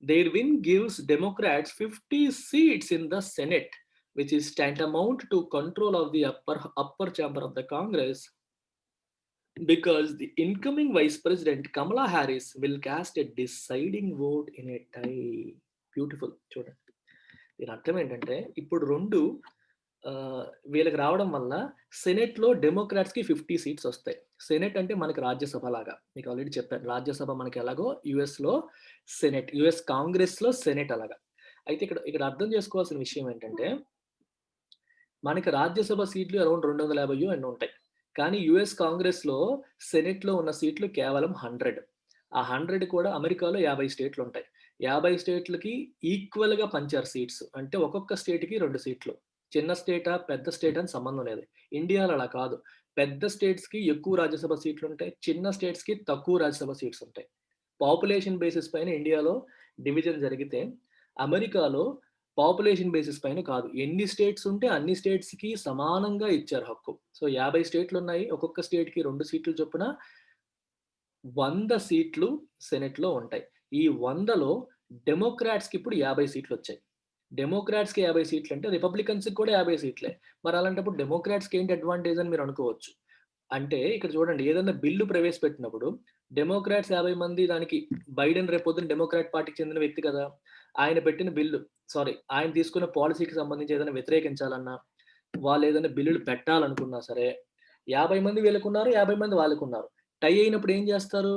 Their win gives Democrats 50 seats in the Senate, which is tantamount to control of the upper chamber of the Congress, because the incoming Vice President Kamala Harris will cast a deciding vote in a tie. Beautiful. చూడండి. దీని అర్థం ఏంటంటే ఇప్పుడు 2 వీళ్ళకి రావడం వల్ల సెనెట్‌లో డెమోక్రాట్స్‌కి 50 seats వస్తాయి. Senate అంటే మనకి రాజ్యసభ లాగా. మీకు ఆల్రెడీ చెప్పాను. రాజ్యసభ మనకి ఎలాగో యూఎస్‌లో సెనెట్, యూఎస్ కాంగ్రెస్‌లో సెనెట్ అలాగా. అయితే ఇక్కడ అర్థం చేసుకోవాల్సిన విషయం ఏంటంటే, మనకి రాజ్యసభ సీట్లు అరౌండ్ 250 ఎన్నో ఉంటాయి. కానీ యూఎస్ కాంగ్రెస్‌లో సెనెట్‌లో ఉన్న సీట్లు కేవలం 100. ఆ 100 కూడా అమెరికాలో 50 స్టేట్‌లు ఉంటాయి. 50 స్టేట్‌లకి ఈక్వల్‌గా పంచారు సీట్స్. అంటే ఒక్కొక్క స్టేట్‌కి 2 సీట్లు. చిన్న స్టేటా, పెద్ద స్టేటా అని సంబంధం లేదు. ఇండియాలో అలా కాదు. పెద్ద స్టేట్స్‌కి ఎక్కువ రాజ్యసభ సీట్లుంటాయి. చిన్న స్టేట్స్‌కి తక్కువ రాజ్యసభ సీట్స్ ఉంటాయి. పాపులేషన్ బేసిస్ పైన ఇండియాలో డివిజన్ జరిగితే, అమెరికాలో పాపులేషన్ బేసిస్ పైన కాదు. ఎన్ని స్టేట్స్ ఉంటే అన్ని స్టేట్స్‌కి సమానంగా ఇచ్చారు హక్కు. సో, 50 స్టేట్లున్నాయి. ఒక్కొక్క స్టేట్‌కి 2 సీట్లు చొప్పున 100 సీట్లు సెనెట్‌లో ఉంటాయి. ఈ 100లో డెమోక్రాట్స్‌కి ఇప్పుడు 50 సీట్లొచ్చాయి. డెమోక్రాట్స్‌కి 50 సీట్లంటే రిపబ్లికన్స్‌కి కూడా 50 సీట్లే. మరి అలాంటప్పుడు డెమోక్రాట్స్‌కి ఏంటి అడ్వాంటేజ్ అని మీరు అనుకోవచ్చు. అంటే ఇక్కడ చూడండి, ఏదన్నా బిల్లు ప్రవేశపెట్టినప్పుడు డెమోక్రాట్స్ 50 మంది దానికి బైడెన్ రేపొద్దున డెమోక్రాట్ పార్టీకి చెందిన వ్యక్తి కదా! ఆయన పెట్టిన బిల్లు ఆయన తీసుకున్న పాలిసీకి సంబంధించి ఏదైనా వ్యతిరేకించాలన్నా, వాళ్ళు ఏదైనా బిల్లులు పెట్టాలనుకున్నా సరే, 50 మంది వీళ్ళకున్నారు, 50 మంది వాళ్ళకున్నారు. టై అయినప్పుడు ఏం చేస్తారు?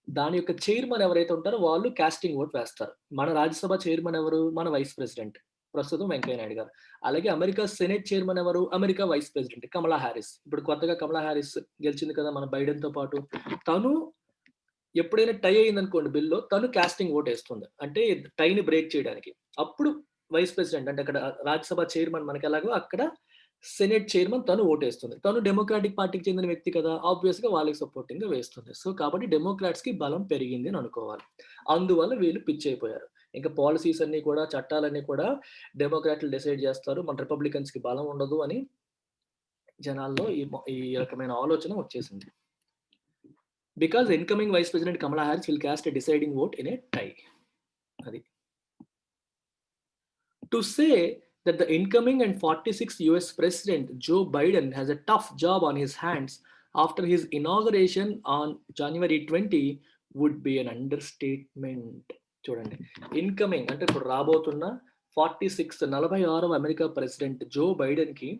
దాని యొక్క చైర్మన్ ఎవరైతే ఉంటారో వాళ్ళు కాస్టింగ్ ఓట్ వేస్తారు. మన రాజ్యసభ చైర్మన్ ఎవరు? మన వైస్ ప్రెసిడెంట్ ప్రస్తుతం వెంకయ్య నాయుడు గారు. అలాగే అమెరికా సెనేట్ చైర్మన్ ఎవరు? America vice president Kamala Harris. ఇప్పుడు కొత్తగా కమలా హారిస్ గెలిచింది కదా మన బైడెన్‌తో పాటు. తను ఎప్పుడైనా టై అయిందనుకోండి బిల్‌లో, తను కాస్టింగ్ ఓట్ ఏస్తుంది. అంటే టైని బ్రేక్ చేయడానికి. అప్పుడు వైస్ ప్రెసిడెంట్ అంటే అక్కడ రాజ్యసభ చైర్మన్ మనకెలాగో అక్కడ సెనేట్ చైర్మన్ తను ఓటేస్తుంది. తను డెమోక్రాటిక్ పార్టీకి చెందిన వ్యక్తి కదా! ఆబ్వియస్‌గా వాళ్ళకి సపోర్టింగ్‌గా వేస్తుంది. సో, కాబట్టి డెమోక్రాట్స్‌కి బలం పెరిగింది అని అనుకోవాలి. అందువల్ల వీళ్ళు పిచ్ అయిపోయారు. ఇంకా పాలిసీస్ అన్నీ కూడా, చట్టాలన్నీ కూడా డెమోక్రాట్లు డిసైడ్ చేస్తారు. మన రిపబ్లికన్స్‌కి బలం ఉండదు అని జనాల్లో ఈ రకమైన ఆలోచన వచ్చేసింది. Because incoming vice president Kamala Harris will cast a deciding vote in a tie. అది. To say that the incoming and 46th US President Joe Biden has a tough job on his hands after his inauguration on January 20 would be an understatement. చూడండి, incoming అంటే ఇప్పుడు రాబోతున్న 46వ America president Joe బైడెన్కి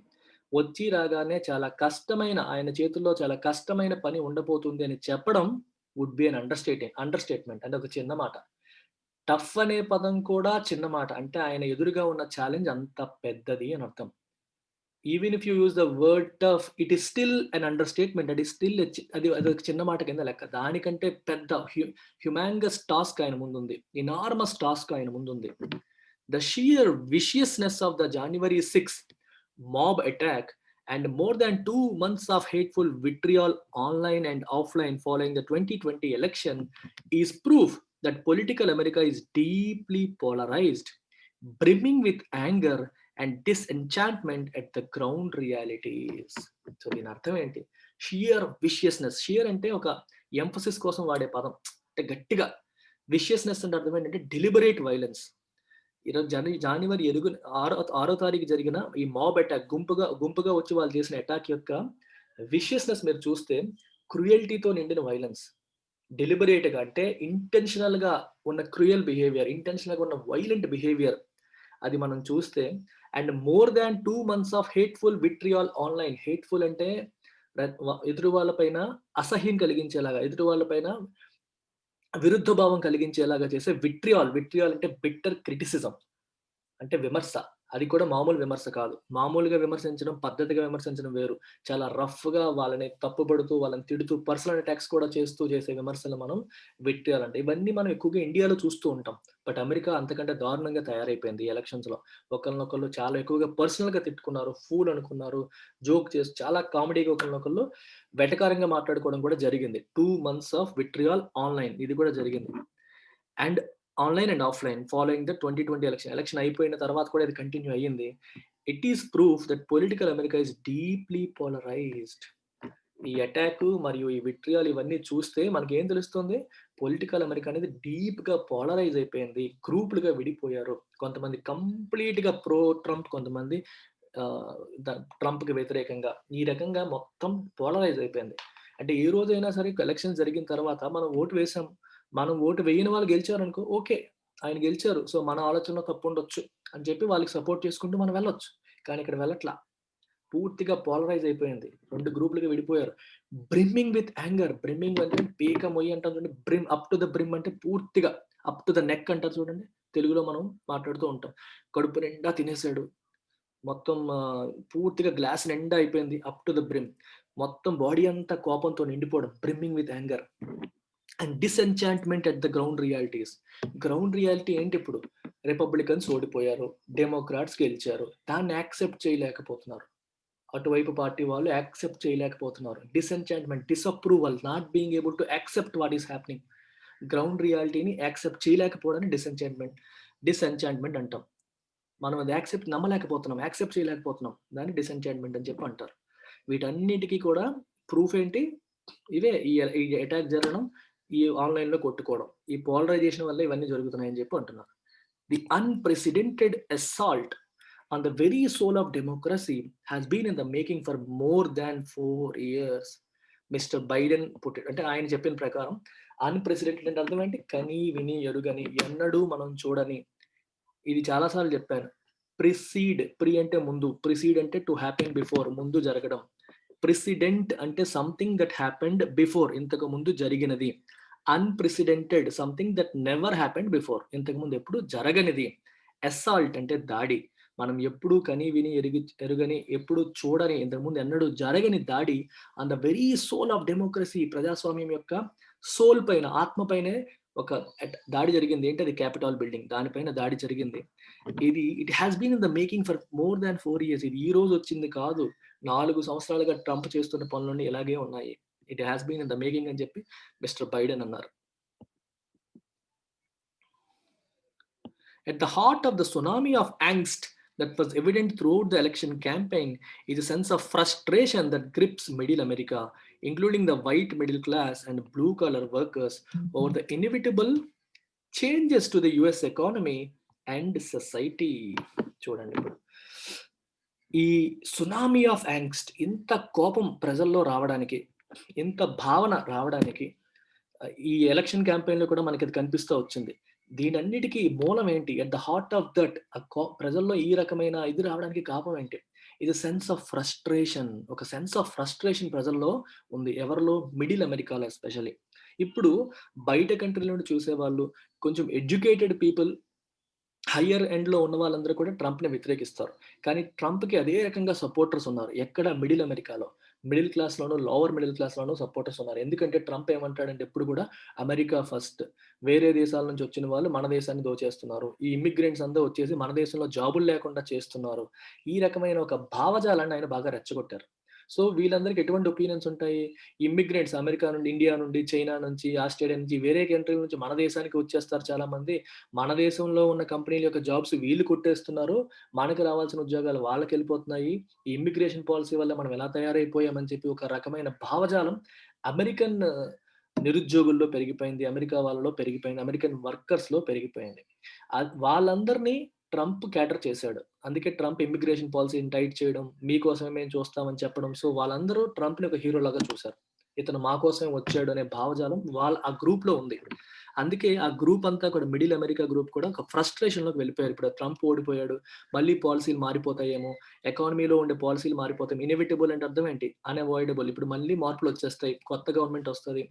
వచ్చి రాగానే చాలా కష్టమైన, ఆయన చేతుల్లో చాలా కష్టమైన పని ఉండబోతుంది అని చెప్పడం వుడ్ బి అన్ అండర్స్టేట్మెంట్ అంటే ఒక చిన్న మాట. టఫ్ అనే పదం కూడా చిన్న మాట. అంటే ఆయన ఎదురుగా ఉన్న ఛాలెంజ్ అంత పెద్దది అని అర్థం. Even if you use the word tough, it is still an understatement. అది స్టిల్ అదొక చిన్న మాట కింద లెక్క. దానికంటే పెద్ద హ్యుమాంగస్ టాస్క్ ఆయన ముందుంది. ఎనార్మస్ టాస్క్ ఆయన ముందుంది. The sheer viciousness of the January 6th mob attack and more than 2 months of hateful vitriol online and offline following the 2020 election is proof that political America is deeply polarized, brimming with anger and disenchantment at the ground realities. So దీని అర్థం ఏంటి? Shear విషియస్నెస్. Shear అంటే ఒక emphasis కోసం వాడే పదం. అంటే గట్టిగా. విషియస్నెస్ అంటే అర్థం ఏంటంటే డెలిబరేట్ వైలెన్స్. ఈరోజు జాన్యువరి 6వ తారీఖు జరిగిన ఈ మాబ్ అటాక్, గుంపుగా వచ్చి వాళ్ళు చేసిన అటాక్ యొక్క విషియస్నెస్ మీరు చూస్తే క్రుయల్టీతో నిండిన వైలెన్స్. డెలిబరేట్‌గా అంటే ఇంటెన్షనల్‌గా ఉన్న క్రూయల్ బిహేవియర్, ఇంటెన్షనల్‌గా ఉన్న వైలెంట్ బిహేవియర్ అది మనం చూస్తే, and more than 2 months of hateful vitriol online. Hateful అంటే ఎదురు వాళ్ళ పైన అసహ్యం కలిగించేలాగా, ఎదురు వాళ్ళ పైన విరుద్ధ భావం కలిగించేలాగా చేసే విట్రియాల్ అంటే బిట్టర్ క్రిటిసిజం. అంటే విమర్శ. అది కూడా మామూలు విమర్శ కాదు. మామూలుగా విమర్శించడం, పద్ధతిగా విమర్శించడం వేరు. చాలా రఫ్‌గా వాళ్ళని తప్పుపడుతూ, వాళ్ళని తిడుతూ, పర్సనల్ అటాక్స్ కూడా చేసే విమర్శలు మనం విట్రియాల్ అంటే. ఇవన్నీ మనం ఎక్కువగా ఇండియాలో చూస్తూ ఉంటాం. బట్ అమెరికా అంతకంటే దారుణంగా తయారైపోయింది ఈ ఎలక్షన్స్‌లో. ఒకళ్ళనొకళ్ళు చాలా ఎక్కువగా పర్సనల్‌గా తిట్టుకున్నారు, ఫూల్ అనుకున్నారు, జోక్ చేసి చాలా కామెడీగా ఒకళ్ళనొకళ్ళు వెటకారంగా మాట్లాడుకోవడం కూడా జరిగింది. 2 మంత్స్ ఆఫ్ విట్రియాల్ ఆన్‌లైన్ ఇది కూడా జరిగింది. And online and offline following the 2020 election అయిపోయిన తర్వాత కూడా ఇది కంటిన్యూ అయ్యింది. It is proof that political America is deeply polarised. ఈ అటాక్ మరియు ఈ విట్రియాల్ ఇవన్నీ చూస్తే మనకేం తెలుస్తుంది? పొలిటికల్ అమెరికా అనేది డీప్‌గా పోలరైజ్ అయిపోయింది. గ్రూపులుగా విడిపోయారు. కొంతమంది కంప్లీట్‌గా ప్రో ట్రంప్, కొంతమంది ఆహ్, ట్రంప్‌కి వ్యతిరేకంగా. ఈ రకంగా మొత్తం పోలరైజ్ అయిపోయింది. అంటే ఏ రోజైనా సరే ఎలక్షన్స్ జరిగిన తర్వాత మనం ఓటు వేసాం. మనం ఓటు వేయని వాళ్ళు గెలిచారనుకో, ఓకే. ఆయన గెలిచారు. సో, మన ఆలోచనలో తప్పుండొచ్చు అని చెప్పి వాళ్ళకి సపోర్ట్ చేసుకుంటూ మనం వెళ్ళొచ్చు. కానీ ఇక్కడ వెళ్ళట్లా. పూర్తిగా పోలరైజ్ అయిపోయింది. 2 గ్రూపులుగా విడిపోయారు. Brimming with anger. బ్రిమ్మింగ్ అంటే పీక మొయ్యి అంటాం చూడండి. Brim up to the brim అంటే పూర్తిగా అప్ టు ద నెక్ అంటారు చూడండి. తెలుగులో మనం మాట్లాడుతూ ఉంటాం. కడుపు నిండా తినేసాడు. మొత్తం పూర్తిగా గ్లాస్ నిండా అయిపోయింది. Up to the brim. మొత్తం బాడీ అంతా కోపంతో నిండిపోవడం. Brimming with anger. And disenchantment at the ground realities. Ground reality ఏంటి ఇప్పుడు? రిపబ్లికన్స్ ఓడిపోయారు. డెమోక్రాట్స్ గెలిచారు. దాన్ని యాక్సెప్ట్ చేయలేకపోతున్నారు. అటువైపు పార్టీ వాళ్ళు యాక్సెప్ట్ చేయలేకపోతున్నారు. Disenchantment, disapproval, not being able to accept what is happening. Ground రియాలిటీని యాక్సెప్ట్ చేయలేకపోవడాన్ని డిసెన్చాంట్‌మెంట్ అంటాం. మనం అది నమ్మలేకపోతున్నాం. యాక్సెప్ట్ చేయలేకపోతున్నాం. దాన్ని డిసెన్చాంట్‌మెంట్ అని చెప్పి అంటారు. వీటన్నిటికి కూడా ప్రూఫ్ ఏంటి? ఇవే ఈ అటాక్ జరగడం, ఈ ఆన్‌లైన్‌లో కొట్టుకోవడం. ఈ పోలరైజేషన్ వల్ల ఇవన్నీ జరుగుతున్నాయని చెప్పి అంటున్నారు. The unprecedented assault on the very soul of democracy has been in the making for more than 4 years. Mister Biden అంటే ఆయన చెప్పిన ప్రకారం అన్‌ప్రెసిడెంటెడ్ అంటే అర్థం ఏంటి? కని, విని, ఎరుగని, ఎన్నడూ మనం చూడని. ఇది చాలా సార్లు చెప్పాను. ప్రి అంటే ముందు, ప్రిసీడ్ అంటే టు హ్యాపెన్ బిఫోర్, ముందు జరగడం. ప్రెసిడెంట్ అంటే సంథింగ్ దట్ హ్యాపెండ్ బిఫోర్, ఇంతకు ముందు జరిగినది. Unprecedented, something that never happened before. ఇంతకుముందు ఎప్పుడు జరగనిది. అసాల్ట్ అంటే దాడి. మనం ఎప్పుడూ కని విని ఎరుగని, ఎప్పుడు చూడని, ఇంతకుముందు ఎన్నడూ జరగని దాడి on the very soul of democracy, ప్రజాస్వామ్యం యొక్క సోల్ పైన, ఆత్మ పైనే ఒక దాడి జరిగింది. ఏంటి అది? Capitol building. దానిపైన దాడి జరిగింది. ఇది it has been in the making for more than 4 years. ఇది ఈ రోజు వచ్చింది కాదు. 4 సంవత్సరాలుగా ట్రంప్ చేస్తున్న పనులన్నీ ఇలాగే ఉన్నాయి. It has been in the making అని చెప్పి మిస్టర్ బైడెన్ అన్నారు. At the heart of the tsunami of angst that was evident throughout the election campaign is a sense of frustration that grips middle America, including the white middle class and blue collar workers, over the inevitable changes to the US economy and society. చూడండి ఇప్పుడు ఈ tsunami of angst, ఇంత కోపం ప్రజల్లో రావడానికి, ఇంత భావన రావడానికి ఈ ఎలక్షన్ క్యాంపెయిన్‌లో కూడా మనకి అది కనిపిస్తూ వచ్చింది. దీనన్నిటికి మూలం ఏంటి? At the heart of that ప్రజల్లో ఈ రకమైన ఇది రావడానికి కారణం ఏంటి? ఇది సెన్స్ ఆఫ్ ఫ్రస్ట్రేషన్. ఒక సెన్స్ ఆఫ్ ఫ్రస్ట్రేషన్ ప్రజల్లో ఉంది. ఎవరిలో? మిడిల్ అమెరికాలో ఎస్పెషల్లీ. ఇప్పుడు బయట కంట్రీల నుండి చూసేవాళ్ళు, కొంచెం ఎడ్యుకేటెడ్ పీపుల్, హయ్యర్ ఎండ్‌లో ఉన్న వాళ్ళందరూ కూడా ట్రంప్‌ని వ్యతిరేకిస్తారు. కానీ ట్రంప్‌కి అదే రకంగా సపోర్టర్స్ ఉన్నారు. ఎక్కడ? మిడిల్ అమెరికాలో. మిడిల్ క్లాస్‌లోను, లోవర్ మిడిల్ క్లాస్‌లోను సపోర్టర్స్ ఉన్నారు. ఎందుకంటే ట్రంప్ ఏమంటాడంటే ఎప్పుడు కూడా అమెరికా ఫస్ట్. వేరే దేశాల నుంచి వచ్చిన వాళ్ళు మన దేశాన్ని దోచేస్తున్నారు. ఈ ఇమ్మిగ్రెంట్స్ అంతా వచ్చేసి మన దేశంలో జాబులు లేకుండా చేస్తున్నారు. ఈ రకమైన ఒక భావజాలాన్ని ఆయన బాగా రెచ్చగొట్టారు. సో వీళ్ళందరికి ఎటువంటి ఒపీనియన్స్ ఉంటాయి? ఇమ్మిగ్రెంట్స్ అమెరికా నుండి, ఇండియా నుండి, చైనా నుంచి, ఆస్ట్రేలియా నుంచి, వేరే కంట్రీల నుంచి మన దేశానికి వచ్చేస్తారు చాలామంది. మన దేశంలో ఉన్న కంపెనీల యొక్క జాబ్స్ వీళ్ళు కొట్టేస్తున్నారు. మనకు రావాల్సిన ఉద్యోగాలు వాళ్ళకెళ్ళిపోతున్నాయి. ఈ ఇమ్మిగ్రేషన్ పాలిసీ వల్ల మనం ఎలా తయారైపోయామని చెప్పి ఒక రకమైన భావజాలం అమెరికన్ నిరుద్యోగుల్లో పెరిగిపోయింది. అమెరికా వాళ్ళలో పెరిగిపోయింది. అమెరికన్ వర్కర్స్‌లో పెరిగిపోయింది. వాళ్ళందరినీ ట్రంప్ క్యాటర్ చేశాడు. అందుకే ట్రంప్ ఇమ్మిగ్రేషన్ పాలిసీని టైట్ చేయడం, మీకోసమే మేము చూస్తామని చెప్పడం. సో వాళ్ళందరూ ట్రంప్‌ని ఒక హీరోలాగా చూసారు. ఇతను మా కోసమే వచ్చాడు అనే భావజాలం ఆ గ్రూప్‌లో ఉంది. అందుకే ఆ గ్రూప్ అంతా కూడా, మిడిల్ అమెరికా గ్రూప్ కూడా ఒక ఫ్రస్ట్రేషన్‌లోకి వెళ్ళిపోయారు. ఇప్పుడు ట్రంప్ ఓడిపోయాడు. మళ్ళీ పాలిసీలు మారిపోతాయేమో, ఎకానమీలో ఉండే పాలిసీలు మారిపోతాయి. ఇనెవిటబుల్ అంటే అర్థం ఏంటి? అన్‌అవాయిడబుల్. ఇప్పుడు మళ్ళీ మార్పులొచ్చేస్తాయి. కొత్త గవర్నమెంట్ వస్తది.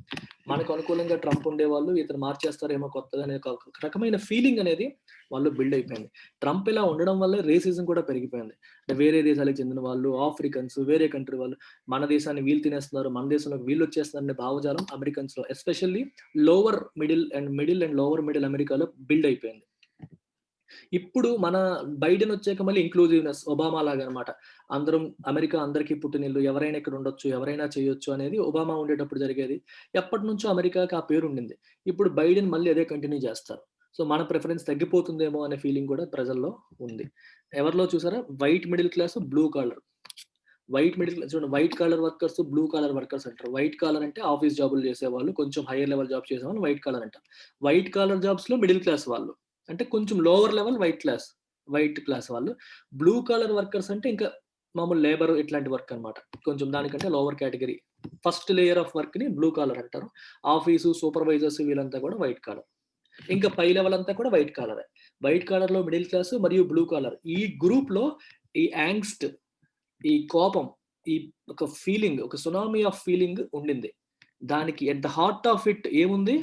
మనకు అనుకూలంగా ట్రంప్ ఉండేవాళ్ళు ఇతను మార్చేస్తారేమో కొత్తగా అనే ఒక రకమైన ఫీలింగ్ అనేది వాళ్ళు బిల్డ్ అయిపోయింది. ట్రంప్ ఇలా ఉండడం వల్లే రేసిజం కూడా పెరిగిపోయింది. అంటే వేరే దేశాలకు చెందిన వాళ్ళు, ఆఫ్రికన్స్, వేరే కంట్రీ వాళ్ళు మన దేశాన్ని వీళ్ళు తినేస్తున్నారు, మన దేశంలోకి వీళ్ళు వచ్చేస్తున్నారు అనే భావజాలం అమెరికన్స్‌లో, especially middle and lower middle అమెరికాలో బిల్డ్ అయిపోయింది. ఇప్పుడు మన బైడెన్ వచ్చాక మళ్ళీ ఇంక్లూజివ్‌నెస్, ఒబామా లాగనమాట. అందరం, అమెరికా అందరికీ పుట్టినిల్లు, ఎవరైనా ఇక్కడ ఉండొచ్చు, ఎవరైనా చేయొచ్చు అనేది ఒబామా ఉండేటప్పుడు జరిగేది. ఎప్పటినుంచో అమెరికాకి ఆ పేరుండింది. ఇప్పుడు బైడెన్ మళ్ళీ అదే కంటిన్యూ చేస్తారు. సో మన ప్రిఫరెన్స్ తగ్గిపోతుందేమో అనే ఫీలింగ్ కూడా ప్రజల్లో ఉంది. ఎవరిలో చూసారా? White middle class, blue collar. White middle class చూడండి, white collar workers, blue collar workers అంటారు. వైట్ కాలర్ అంటే ఆఫీస్ జాబులు చేసేవాళ్ళు, కొంచెం హైయర్ లెవెల్ జాబ్ చేసేవాళ్ళు వైట్ కాలర్ అంటారు. వైట్ కాలర్ జాబ్స్‌లో మిడిల్ క్లాస్ వాళ్ళు. అంటే కొంచెం లోవర్ లెవెల్ వైట్ క్లాస్ వాళ్ళు. బ్లూ కాలర్ వర్కర్స్ అంటే ఇంకా మామూలు లేబర్ ఇట్లాంటి వర్క్ అన్నమాట. కొంచెం దానికంటే lower category. First layer of వర్క్‌ని బ్లూ కాలర్ అంటారు. ఆఫీసు సూపర్వైజర్స్ వీళ్ళంతా కూడా వైట్ కాలర్. ఇంకా పై లెవెల్ అంతా కూడా వైట్ కాలరే. వైట్ కాలర్‌లో మిడిల్ క్లాస్ మరియు బ్లూ కాలర్. ఈ గ్రూప్‌లో ఈ యాంగ్స్ట్, ఈ కోపం, ఈ ఒక ఫీలింగ్, ఒక సునామీ ఆఫ్ ఫీలింగ్ ఉండింది. దానికి at the heart of it ఏముంది?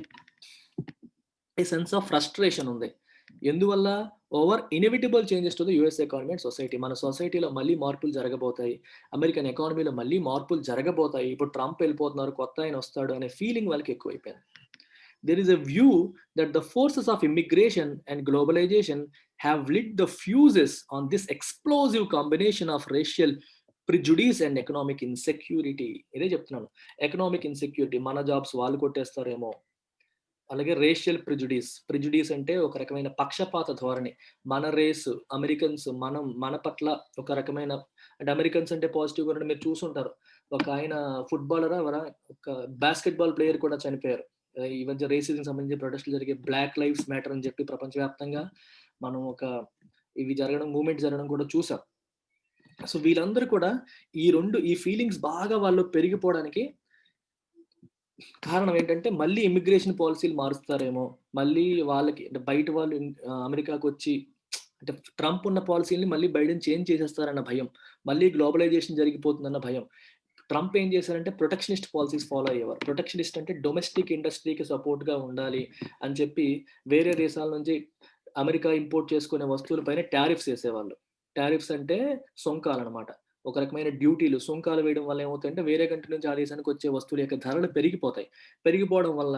ఏ సెన్స్ ఆఫ్ ఫ్రస్ట్రేషన్ ఉంది. ఎందువల్ల? Over inevitable changes to the US economy and society. మన సొసైటీలో మళ్ళీ మార్పులు జరగబోతాయి. అమెరికన్ ఎకానమీలో మళ్ళీ మార్పులు జరగబోతాయి. ఇప్పుడు ట్రంప్ వెళ్ళిపోతున్నారు, కొత్త ఆయన వస్తాడు అనే ఫీలింగ్ వాళ్ళకి ఎక్కువైపోయింది. There is a view that the forces of immigration and globalization have lit the fuses on this explosive combination of racial prejudice and economic insecurity. ఇదే చెప్తున్నాను. ఎకనామిక్ ఇన్సెక్యూరిటీ, మన జాబ్స్ వాళ్ళు కొట్టేస్తారేమో. అలాగే రేషియల్ ప్రిజుడీస్ అంటే ఒక రకమైన పక్షపాత ధోరణి. మన రేస్, అమెరికన్స్, మన పట్ల ఒక రకమైన, అంటే అమెరికన్స్ అంటే పాజిటివ్‌గా ఉండడం మీరు చూసుంటారు. ఒక ఆయన ఫుట్‌బాలరా ఎవరా, ఒక బాస్కెట్ బాల్ ప్లేయర్ కూడా చనిపోయారు. ఈ మధ్య రేసిజంకి సంబంధించి ప్రొటెస్ట్‌లు జరిగే, బ్లాక్ లైవ్స్ మ్యాటర్ అని చెప్పి ప్రపంచవ్యాప్తంగా మనం ఇవి జరగడం, మూవ్‌మెంట్ జరగడం కూడా చూసాం. సో వీళ్ళందరూ కూడా ఈ ఫీలింగ్స్ బాగా వాళ్ళు పెరిగిపోవడానికి కారణం ఏంటంటే, మళ్ళీ ఇమ్మిగ్రేషన్ పాలిసీలు మారుస్తారేమో, మళ్ళీ వాళ్ళకి అంటే బయట వాళ్ళు అమెరికాకొచ్చి, అంటే ట్రంప్ ఉన్న పాలిసీలని మళ్ళీ బైడెన్ చేంజ్ చేసేస్తారన్న భయం. మళ్ళీ గ్లోబలైజేషన్ జరిగిపోతుందన్న భయం. ట్రంప్ ఏం చేశారంటే ప్రొటెక్షనిస్ట్ పాలసీస్ ఫాలో అయ్యేవారు. ప్రొటెక్షనిస్ట్ అంటే డొమెస్టిక్ ఇండస్ట్రీకి సపోర్ట్‌గా ఉండాలి అని చెప్పి వేరే దేశాల నుంచి అమెరికా ఇంపోర్ట్ చేసుకునే వస్తువులపైన టారిఫ్స్ ఏసేవాళ్ళు. టారిఫ్స్ అంటే సుంకాలనమాట. ఒక రకమైన డ్యూటీలు, సుంకాలు వేయడం వల్ల ఏమవుతాయంటే వేరే కంట్రీ నుంచి ఆ దేశానికి వచ్చే వస్తువుల యొక్క ధరలు పెరిగిపోతాయి. పెరిగిపోవడం వల్ల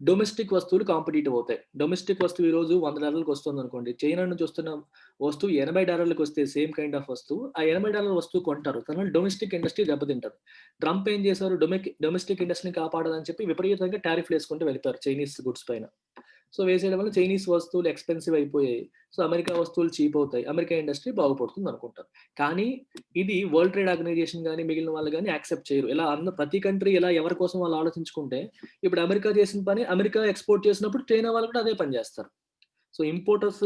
డొమెస్టిక్ వస్తువులు కాంపిటీటివ్ అవుతాయి. డొమెస్టిక్ వస్తువు ఈరోజు $100కి వస్తుందనుకోండి. చైనా నుంచి వస్తున్న వస్తువు $80కి వస్తే సేమ్ కైండ్ ఆఫ్ వస్తువు, ఆ $80 వస్తువు కొంటారు. దానివల్ల డొమెస్టిక్ ఇండస్ట్రీ దెబ్బతింటది. ట్రంప్ ఏం చేశారు? డొమెస్టిక్ ఇండస్ట్రీని కాపాడాలని చెప్పి విపరీతంగా టారిఫ్‌లేసుకుంటూ వెళ్ళిపోయారు చైనీస్ గుడ్స్ పైన. సో వేసేయడం వల్ల చైనీస్ వస్తువులు ఎక్స్‌పెన్సివ్ అయిపోయాయి. సో అమెరికా వస్తువులు చీప్ అవుతాయి. అమెరికా ఇండస్ట్రీ బాగుపడుతుంది అనుకుంటారు. కానీ ఇది వరల్డ్ ట్రేడ్ ఆర్గనైజేషన్ గాని, మిగిలిన వాళ్ళు గాని యాక్సెప్ట్ చేయరు. ఇలా ప్రతి కంట్రీ ఇలా ఎవరి కోసం వాళ్ళు ఆలోచించుకుంటే, ఇప్పుడు అమెరికా చేసిన పని అమెరికా ఎక్స్‌పోర్ట్ చేసినప్పుడు చైనా వాళ్ళు కూడా అదే పని చేస్తారు. సో ఇంపోర్టర్స్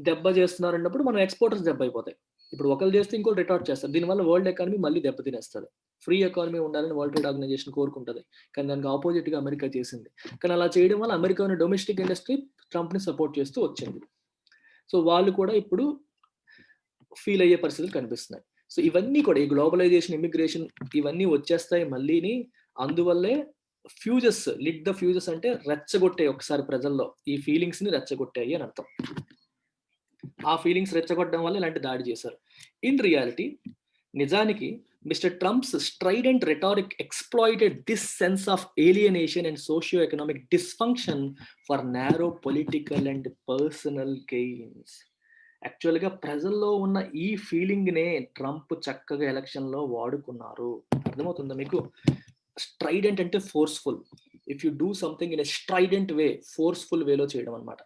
దెబ్బ చేస్తున్నారన్నప్పుడు మనం ఎక్స్‌పోర్టర్స్ దెబ్బ అయిపోతాయి. ఇప్పుడు ఒకళ్ళు చేస్తే ఇంకోళ్ళు రిటార్ట్ చేస్తారు. దీనివల్ల వరల్డ్ ఎకానమీ మళ్ళీ దెబ్బతినేస్తది. ఫ్రీ ఎకానమీ ఉండాలని వరల్డ్ ట్రేడ్ ఆర్గనైజేషన్ కోరుకుంటది. కానీ దానికి అపోజిట్‌గా అమెరికా చేసింది. కానీ అలా చేయడం వల్ల అమెరికాను డొమెస్టిక్ ఇండస్ట్రీ ట్రంప్‌ని సపోర్ట్ చేస్తూ వచ్చింది. సో వాళ్ళు కూడా ఇప్పుడు ఫీల్ అయ్యే పరిస్థితులు కనిపిస్తున్నాయి. సో ఇవన్నీ కూడా ఈ గ్లోబలైజేషన్, ఇమిగ్రేషన్ ఇవన్నీ వచ్చేస్తాయి మళ్ళీని. అందువల్లే లిట్ ద ఫ్యూజెస్ అంటే రెచ్చగొట్టాయి ఒకసారి ప్రజల్లో. ఈ ఫీలింగ్స్‌ని రెచ్చగొట్టాయి అని అర్థం. ఆ ఫీలింగ్స్ రెచ్చగొట్టడం వల్ల ఇలాంటి దాడి చేశారు. ఇన్ రియాలిటీ నిజానికి Mr Trump's strident rhetoric exploited this sense of alienation and socio economic dysfunction for narrow political and personal gains. యాక్చువల్‌గా ప్రజల్లో ఉన్న ఈ ఫీలింగ్‌నే ట్రంప్ చక్కగా ఎలక్షన్‌లో వాడుకున్నారు. అర్థమవుతుందా మీకు? స్ట్రైడెంట్ అంటే forceful. If you do something in a strident way, forceful వేలో చేయడం అన్నమాట.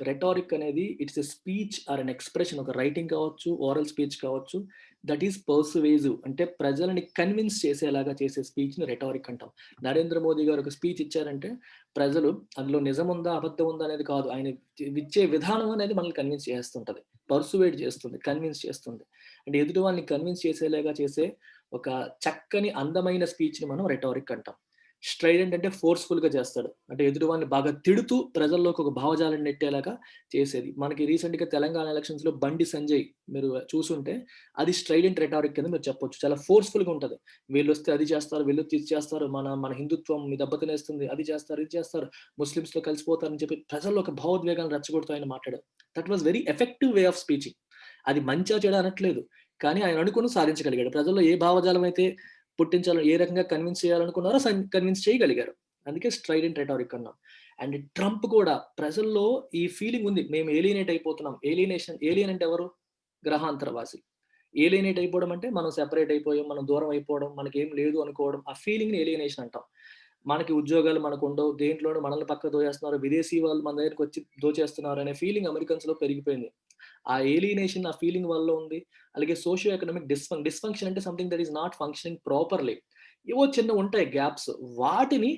రెటారిక్ అనేది it's a speech or an expression. ఒక రైటింగ్ కావచ్చు, ఓరల్ స్పీచ్ కావచ్చు. That is persuasive. అంటే ప్రజలని కన్విన్స్ చేసేలాగా చేసే స్పీచ్‌ని రెటారిక్ అంటాం. నరేంద్ర మోదీ గారు ఒక స్పీచ్ ఇచ్చారంటే ప్రజలు అందులో నిజం ఉందా, అబద్ధం ఉందా అనేది కాదు. ఆయన ఇచ్చే విధానం అనేది మనల్ని కన్విన్స్ చేస్తుంటది. పర్సువేట్ చేస్తుంది, కన్విన్స్ చేస్తుంది. అంటే ఎదుటి వాళ్ళని కన్విన్స్ చేసేలాగా చేసే ఒక చక్కని అందమైన స్పీచ్‌ని మనం రెటారిక్ అంటాం. స్ట్రైడెంట్ అంటే ఫోర్స్‌ఫుల్‌గా చేస్తాడు. అంటే ఎదుటి వాళ్ళని బాగా తిడుతూ ప్రజల్లోకి ఒక భావజాలం నెట్టేలాగా చేసేది. మనకి రీసెంట్‌గా తెలంగాణ ఎలక్షన్స్‌లో బండి సంజయ్ మీరు చూసుంటే అది స్ట్రైడెంట్ రెటారిక్ కింద మీరు చెప్పొచ్చు. చాలా ఫోర్స్‌ఫుల్‌గా ఉంటది. వీళ్ళొస్తే అది చేస్తారు, వీళ్ళొస్తే ఇది చేస్తారు, మన హిందుత్వం దెబ్బతినేస్తుంది, అది చేస్తారు, ఇది చేస్తారు, ముస్లిమ్స్‌తో కలిసిపోతారని చెప్పి ప్రజల్లో ఒక భావోద్వేగాలను రెచ్చగొడుతూ ఆయన మాట్లాడారు. That was very effective way of speeching. అది మంచా చెడా అనట్లేదు. కానీ ఆయన అనుకున్నది సాధించగలిగాడు. ప్రజల్లో ఏ భావజాలం అయితే పుట్టించాలని, ఏ రకంగా కన్విన్స్ చేయాలనుకున్నారో కన్విన్స్ చేయగలిగారు. అందుకే స్ట్రైడెంట్ రెటారిక్ అన్నాం. అండ్ ట్రంప్ కూడా ప్రజల్లో ఈ ఫీలింగ్ ఉంది. మేము ఏలియనేట్ అయిపోతున్నాం. ఏలియన్ అంటే ఎవరు? గ్రహాంతరవాసి. ఏలియనేట్ అయిపోవడం అంటే మనం సెపరేట్ అయిపోయాం, మనం దూరం అయిపోవడం, మనకేం లేదు అనుకోవడం. ఆ ఫీలింగ్‌ని ఏలియనేషన్ అంటాం. మనకి ఉద్యోగాలు మనకుండవు, దేంట్లోనూ మనల్ని పక్కకు తోసేస్తున్నారు, విదేశీ వాళ్ళు మన దగ్గరికొచ్చి దోచేస్తున్నారు అనే ఫీలింగ్ అమెరికన్స్‌లో పెరిగిపోయింది. ఆ ఏలియనేషన్ ఆ ఫీలింగ్ వల్ల ఉంది. అలాగే సోషియో ఎకనామిక్ డిస్ఫంక్షన్ అంటే something that is not functioning properly. ఏవో చిన్నవుంటాయి గ్యాప్స్. వాటిని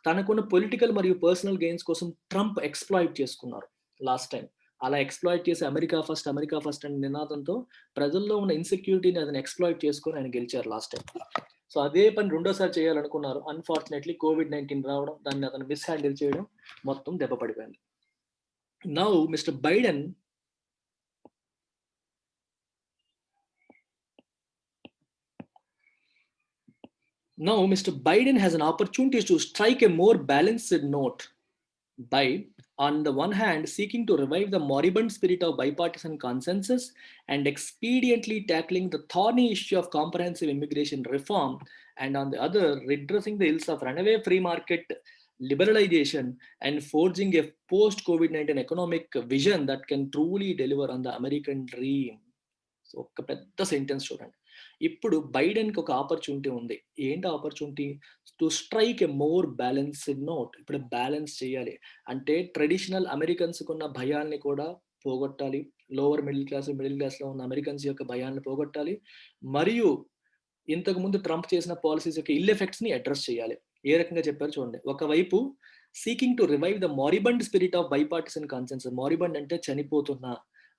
తనకున్న పొలిటికల్ మరియు పర్సనల్ గెయిన్స్ కోసం ట్రంప్ ఎక్స్‌ప్లాయిట్ చేసుకున్నారు లాస్ట్ టైమ్. అలా ఎక్స్‌ప్లాయిట్ చేసి అమెరికా ఫస్ట్ అనే నినాదంతో ప్రజల్లో ఉన్న ఇన్‌సెక్యూరిటీని అతను ఎక్స్‌ప్లాయిట్ చేసుకొని ఆయన గెలిచారు లాస్ట్ టైమ్. సో అదే పని రెండోసారి చేయాలనుకున్నారు. అన్‌ఫార్చునేట్‌లీ కోవిడ్-19 రావడం, దాన్ని అతను మిస్‌హ్యాండిల్ చేయడం మొత్తం దెబ్బ పడిపోయింది. Now mister Biden Now, Mr. Biden has an opportunity to strike a more balanced note by, on the one hand, seeking to revive the moribund spirit of bipartisan consensus and expediently tackling the thorny issue of comprehensive immigration reform, and on the other, redressing the ills of runaway free market liberalization and forging a post COVID-19 economic vision that can truly deliver on the American dream. So ఒక పెద్ద sentence చూడండి. ఇప్పుడు బైడెన్‌కి ఒక opportunity ఉంది. ఏంటి opportunity? To strike a more balanced note. ఇప్పుడు balance చేయాలి. అంటే ట్రెడిషనల్ అమెరికన్స్‌కున్న భయాల్ని కూడా పోగొట్టాలి. లోవర్ మిడిల్ క్లాస్‌లో ఉన్న అమెరికన్స్ యొక్క భయాల్ని పోగొట్టాలి. మరియు ఇంతకుముందు ట్రంప్ చేసిన పాలిసీస్ యొక్క ఇల్ ఎఫెక్ట్స్‌ని అడ్రెస్ చేయాలి. ఏ రకంగా చెప్పారో చూడండి. ఒకవైపు seeking to revive the moribund spirit of bipartisan consensus. Moribund అంటే చనిపోతున్న,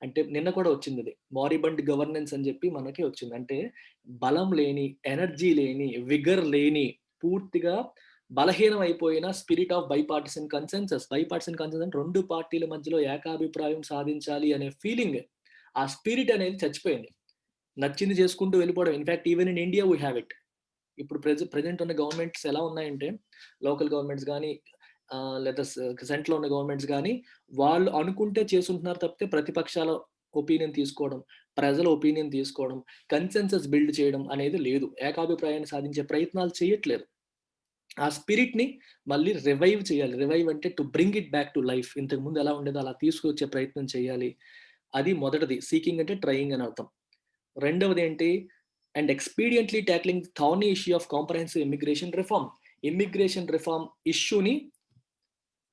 అంటే నిన్న కూడా వచ్చింది. మారిబండ్ గవర్నెన్స్ అని చెప్పి మనకి వచ్చింది. అంటే బలం లేని, ఎనర్జీ లేని, విగర్ లేని, పూర్తిగా బలహీనం అయిపోయిన spirit of bipartisan consensus. Bipartisan consensus అంటే 2 పార్టీల మధ్యలో ఏకాభిప్రాయం సాధించాలి అనే ఫీలింగ్. ఆ స్పిరిట్ అనేది చచ్చిపోయింది. నచ్చింది చేసుకుంటూ వెళ్ళిపోవడం. In fact even in India we have it. ఇప్పుడు ప్రెజెంట్ ఉన్న గవర్నమెంట్స్ ఎలా ఉన్నాయంటే, లోకల్ గవర్నమెంట్స్ గానీ, లేదా సెంట్రల్‌లో ఉన్న గవర్నమెంట్స్ గానీ, వాళ్ళు అనుకుంటే చేసుంటున్నారు తప్పితే ప్రతిపక్షాల ఒపీనియన్ తీసుకోవడం, ప్రజల ఒపీనియన్ తీసుకోవడం, కన్సెన్సస్ బిల్డ్ చేయడం అనేది లేదు. ఏకాభిప్రాయాన్ని సాధించే ప్రయత్నాలు చేయట్లేదు. ఆ స్పిరిట్‌ని మళ్ళీ రివైవ్ చేయాలి. రివైవ్ అంటే to bring it back to life. ఇంతకుముందు ఎలా ఉండేదో అలా తీసుకొచ్చే ప్రయత్నం చేయాలి. అది మొదటిది. సీకింగ్ అంటే ట్రైయింగ్ అని అర్థం. రెండవదేంటి? And expediently tackling thorny issue of comprehensive immigration reform. Immigration reform ఇష్యూని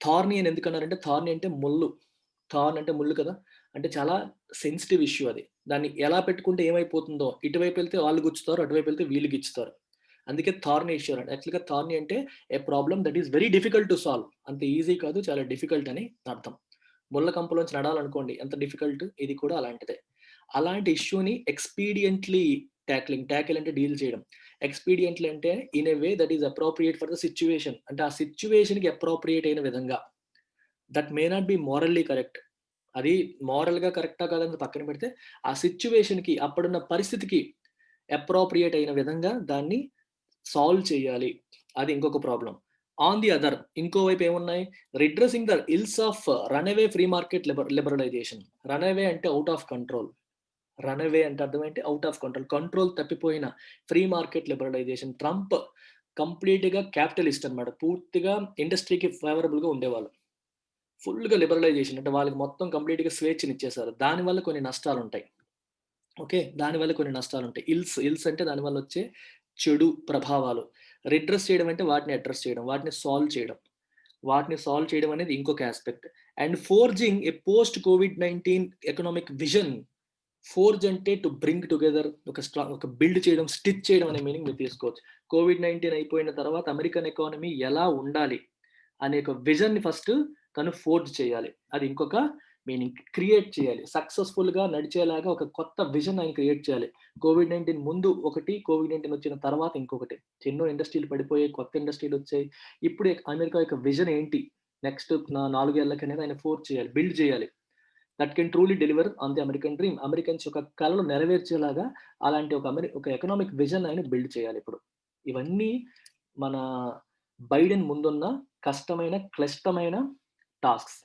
థార్నీ అని ఎందుకన్నారంటే, థార్నీ అంటే ముల్లు. థార్న్ అంటే ముల్లు కదా! అంటే చాలా సెన్సిటివ్ ఇష్యూ అది. దాన్ని ఎలా పెట్టుకుంటే ఏమైపోతుందో, ఇటువైపెళ్తే వాళ్ళు గుచ్చుతారు, అటువైపెళ్తే వీళ్ళు గిచ్చుతారు. అందుకే థార్నీ ఇష్యూ అని. యాక్చువల్‌గా థార్నీ అంటే a problem that is very difficult to solve. అంత ఈజీ కాదు, చాలా డిఫికల్ట్ అని అర్థం. ముళ్ళ కంపలోంచి నడాలనుకోండి ఎంత డిఫికల్ట్, ఇది కూడా అలాంటిదే. అలాంటి ఇష్యూని ఎక్స్‌పీడియంట్‌లీ టాకిల్ అంటే డీల్ చేయడం. ఎక్స్‌పీడియంట్‌లీ అంటే in a way that is appropriate for the situation. అంటే ఆ సిట్యుయేషన్‌కి అప్రోప్రియేట్ అయిన విధంగా. That may not be morally correct. అది మోరల్‌గా కరెక్టా కాదని పక్కన పెడితే, ఆ సిట్యుయేషన్‌కి అప్పుడున్న పరిస్థితికి అప్రోప్రియేట్ అయిన విధంగా దాన్ని సాల్వ్ చేయాలి. అది ఇంకొక ప్రాబ్లమ్. ఆన్ ది అదర్ ఇంకోవైపు ఏమున్నాయి? Redressing the ills of runaway free market liberalisation. Runaway అంటే ఔట్ ఆఫ్ కంట్రోల్. రన్‌అవే అంటే అర్థం ఏంటి? Out of control. కంట్రోల్ తప్పిపోయిన ఫ్రీ మార్కెట్ లిబరలైజేషన్. ట్రంప్ కంప్లీట్‌గా క్యాపిటలిస్ట్ అన్నమాట. పూర్తిగా ఇండస్ట్రీకి ఫేవరబుల్‌గా ఉండేవాళ్ళు. ఫుల్‌గా లిబరలైజేషన్ అంటే వాళ్ళకి మొత్తం కంప్లీట్‌గా స్వేచ్ఛనిచ్చేసారు. దానివల్ల కొన్ని నష్టాలుంటాయి. ఓకే. దానివల్ల కొన్ని నష్టాలుంటాయి. ఇల్స్ అంటే దానివల్ల వచ్చే చెడు ప్రభావాలు. రిడ్రెస్ చేయడం అంటే వాటిని అడ్రెస్ చేయడం. వాటిని సాల్వ్ చేయడం. వాటిని సాల్వ్ చేయడం అనేది ఇంకొక aspect. And forging a post COVID-19 economic vision. Forge అంటే టు బ్రింగ్ టుగెదర్ ఒక బిల్డ్ చేయడం, స్టిచ్ చేయడం అనే మీనింగ్ మీరు తీసుకోవచ్చు. కోవిడ్-19 అయిపోయిన తర్వాత అమెరికన్ ఎకానమీ ఎలా ఉండాలి అనే ఒక విజన్‌ని ఫస్ట్ తను ఫోర్జ్ చేయాలి. అది ఇంకొక మీనింగ్. క్రియేట్ చేయాలి. సక్సెస్‌ఫుల్‌గా నడిచేలాగా ఒక కొత్త విజన్ ఆయన క్రియేట్ చేయాలి. కోవిడ్-19 ముందు ఒకటి, కోవిడ్-19 వచ్చిన తర్వాత ఇంకొకటి. ఎన్నో ఇండస్ట్రీలు పడిపోయాయి. కొత్త ఇండస్ట్రీలొచ్చాయి. ఇప్పుడు అమెరికా యొక్క విజన్ ఏంటి? నెక్స్ట్ 4 ఏళ్లకనేది ఆయన ఫోర్జ్ చేయాలి. బిల్డ్ చేయాలి. That can truly deliver on the American dream. Americans యొక్క కలలు నెరవేర్చేలాగా అలాంటి ఒక ఎకనామిక్ విజన్ ఆయన బిల్డ్ చేయాలిప్పుడు. ఇవన్నీ మన బైడెన్ ముందున్న కష్టమైన, క్లిష్టమైన టాస్క్స్.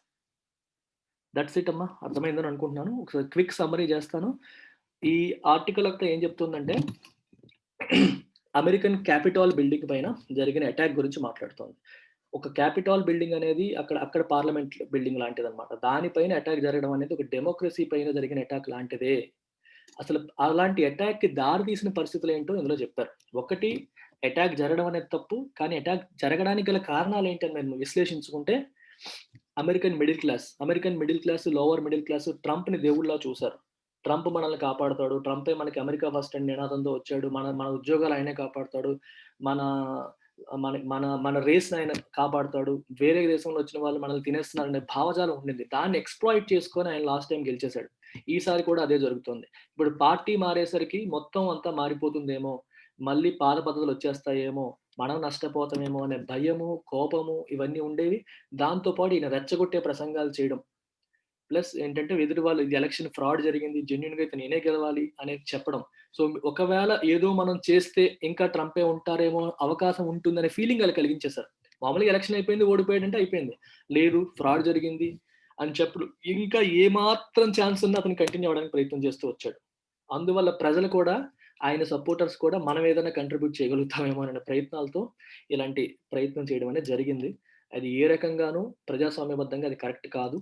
దట్స్ ఇట్ అమ్మా. అర్థమైందని అనుకుంటున్నాను. ఒకసారి క్విక్ సమ్మరీ చేస్తాను. ఈ ఆర్టికల్ అంతా ఏం చెప్తుందంటే అమెరికన్ క్యాపిటల్ బిల్డింగ్ పైన జరిగిన అటాక్ గురించి మాట్లాడుతోంది. ఒక క్యాపిటల్ బిల్డింగ్ అనేది అక్కడ పార్లమెంట్ బిల్డింగ్ లాంటిదన్నమాట. దానిపైన అటాక్ జరగడం అనేది ఒక డెమోక్రసీ పైన జరిగిన అటాక్ లాంటిదే. అసలు అలాంటి అటాక్‌కి దారి తీసిన పరిస్థితులేంటో ఇందులో చెప్పారు. ఒకటి, అటాక్ జరగడం అనేది తప్పు. కానీ అటాక్ జరగడానికి గల కారణాలేంటి అని మనం విశ్లేషించుకుంటే American middle class, lower middle class ట్రంప్‌ని దేవుడిలా చూసారు. ట్రంప్ మనల్ని కాపాడుతాడు. ట్రంపే మనకి అమెరికా ఫస్ట్ అని నినాదంతో వచ్చాడు. మన మన ఉద్యోగాలు ఆయనే కాపాడుతాడు. మన మన మన మన రేస్‌ని ఆయన కాపాడుతాడు. వేరే దేశంలో వచ్చిన వాళ్ళు మనల్ని తినేస్తున్నారనే భావజాలం ఉండింది. దాన్ని ఎక్స్‌ప్లాయిట్ చేసుకొని ఆయన లాస్ట్ టైమ్ గెలిచేసాడు. ఈసారి కూడా అదే జరుగుతుంది. ఇప్పుడు పార్టీ మారేసరికి మొత్తం అంతా మారిపోతుందేమో, మళ్ళీ పాత పద్ధతులొచ్చేస్తాయేమో, మనం నష్టపోతామేమో అనే భయము, కోపము ఇవన్నీ ఉండేవి. దాంతో పాటు ఈయన రెచ్చగొట్టే ప్రసంగాలు చేయడం. ప్లస్ ఏంటంటే ఎదుటి వాళ్ళు ఇది ఎలక్షన్ ఫ్రాడ్ జరిగింది. జెన్యూన్‌గా అయితే నేనే గెలవాలి అనేది చెప్పడం. సో, ఒకవేళ ఏదో మనం చేస్తే ఇంకా ట్రంపే ఉంటారేమో అవకాశం ఉంటుందనే ఫీలింగ్ ఆళ్ళు కలిగించేసారు. మామూలుగా ఎలక్షన్ అయిపోయింది, ఓడిపోయాడంటే అయిపోయింది. లేదు ఫ్రాడ్ జరిగింది అని చెప్పుడు ఇంకా ఏమాత్రం ఛాన్స్ ఉన్నా అతను కంటిన్యూ అవ్వడానికి ప్రయత్నం చేస్తూ వచ్చాడు. అందువల్ల ప్రజలు కూడా ఆయన సపోర్టర్స్ కూడా మనం ఏదైనా కంట్రిబ్యూట్ చేయగలుగుతామేమో అనే ప్రయత్నాలతో ఇలాంటి ప్రయత్నం చేయడం అనేది జరిగింది. అది ఏ రకంగానూ ప్రజాస్వామ్యబద్ధంగా అది కరెక్ట్ కాదు.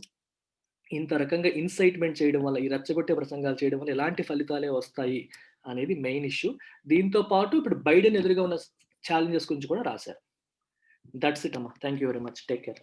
ఇంత రకంగా ఇన్‌సైట్‌మెంట్ చేయడం వల్ల, ఈ రెచ్చగొట్టే ప్రసంగాలు చేయడం వల్ల ఎలాంటి ఫలితాలే వస్తాయి అనేది మెయిన్ ఇష్యూ. దీంతో పాటు ఇప్పుడు బైడెన్ ఎదురుగా ఉన్న ఛాలెంజెస్ గురించి కూడా రాశారు. దట్స్ ఇట్ అమ్మా. Thank you very much. Take care.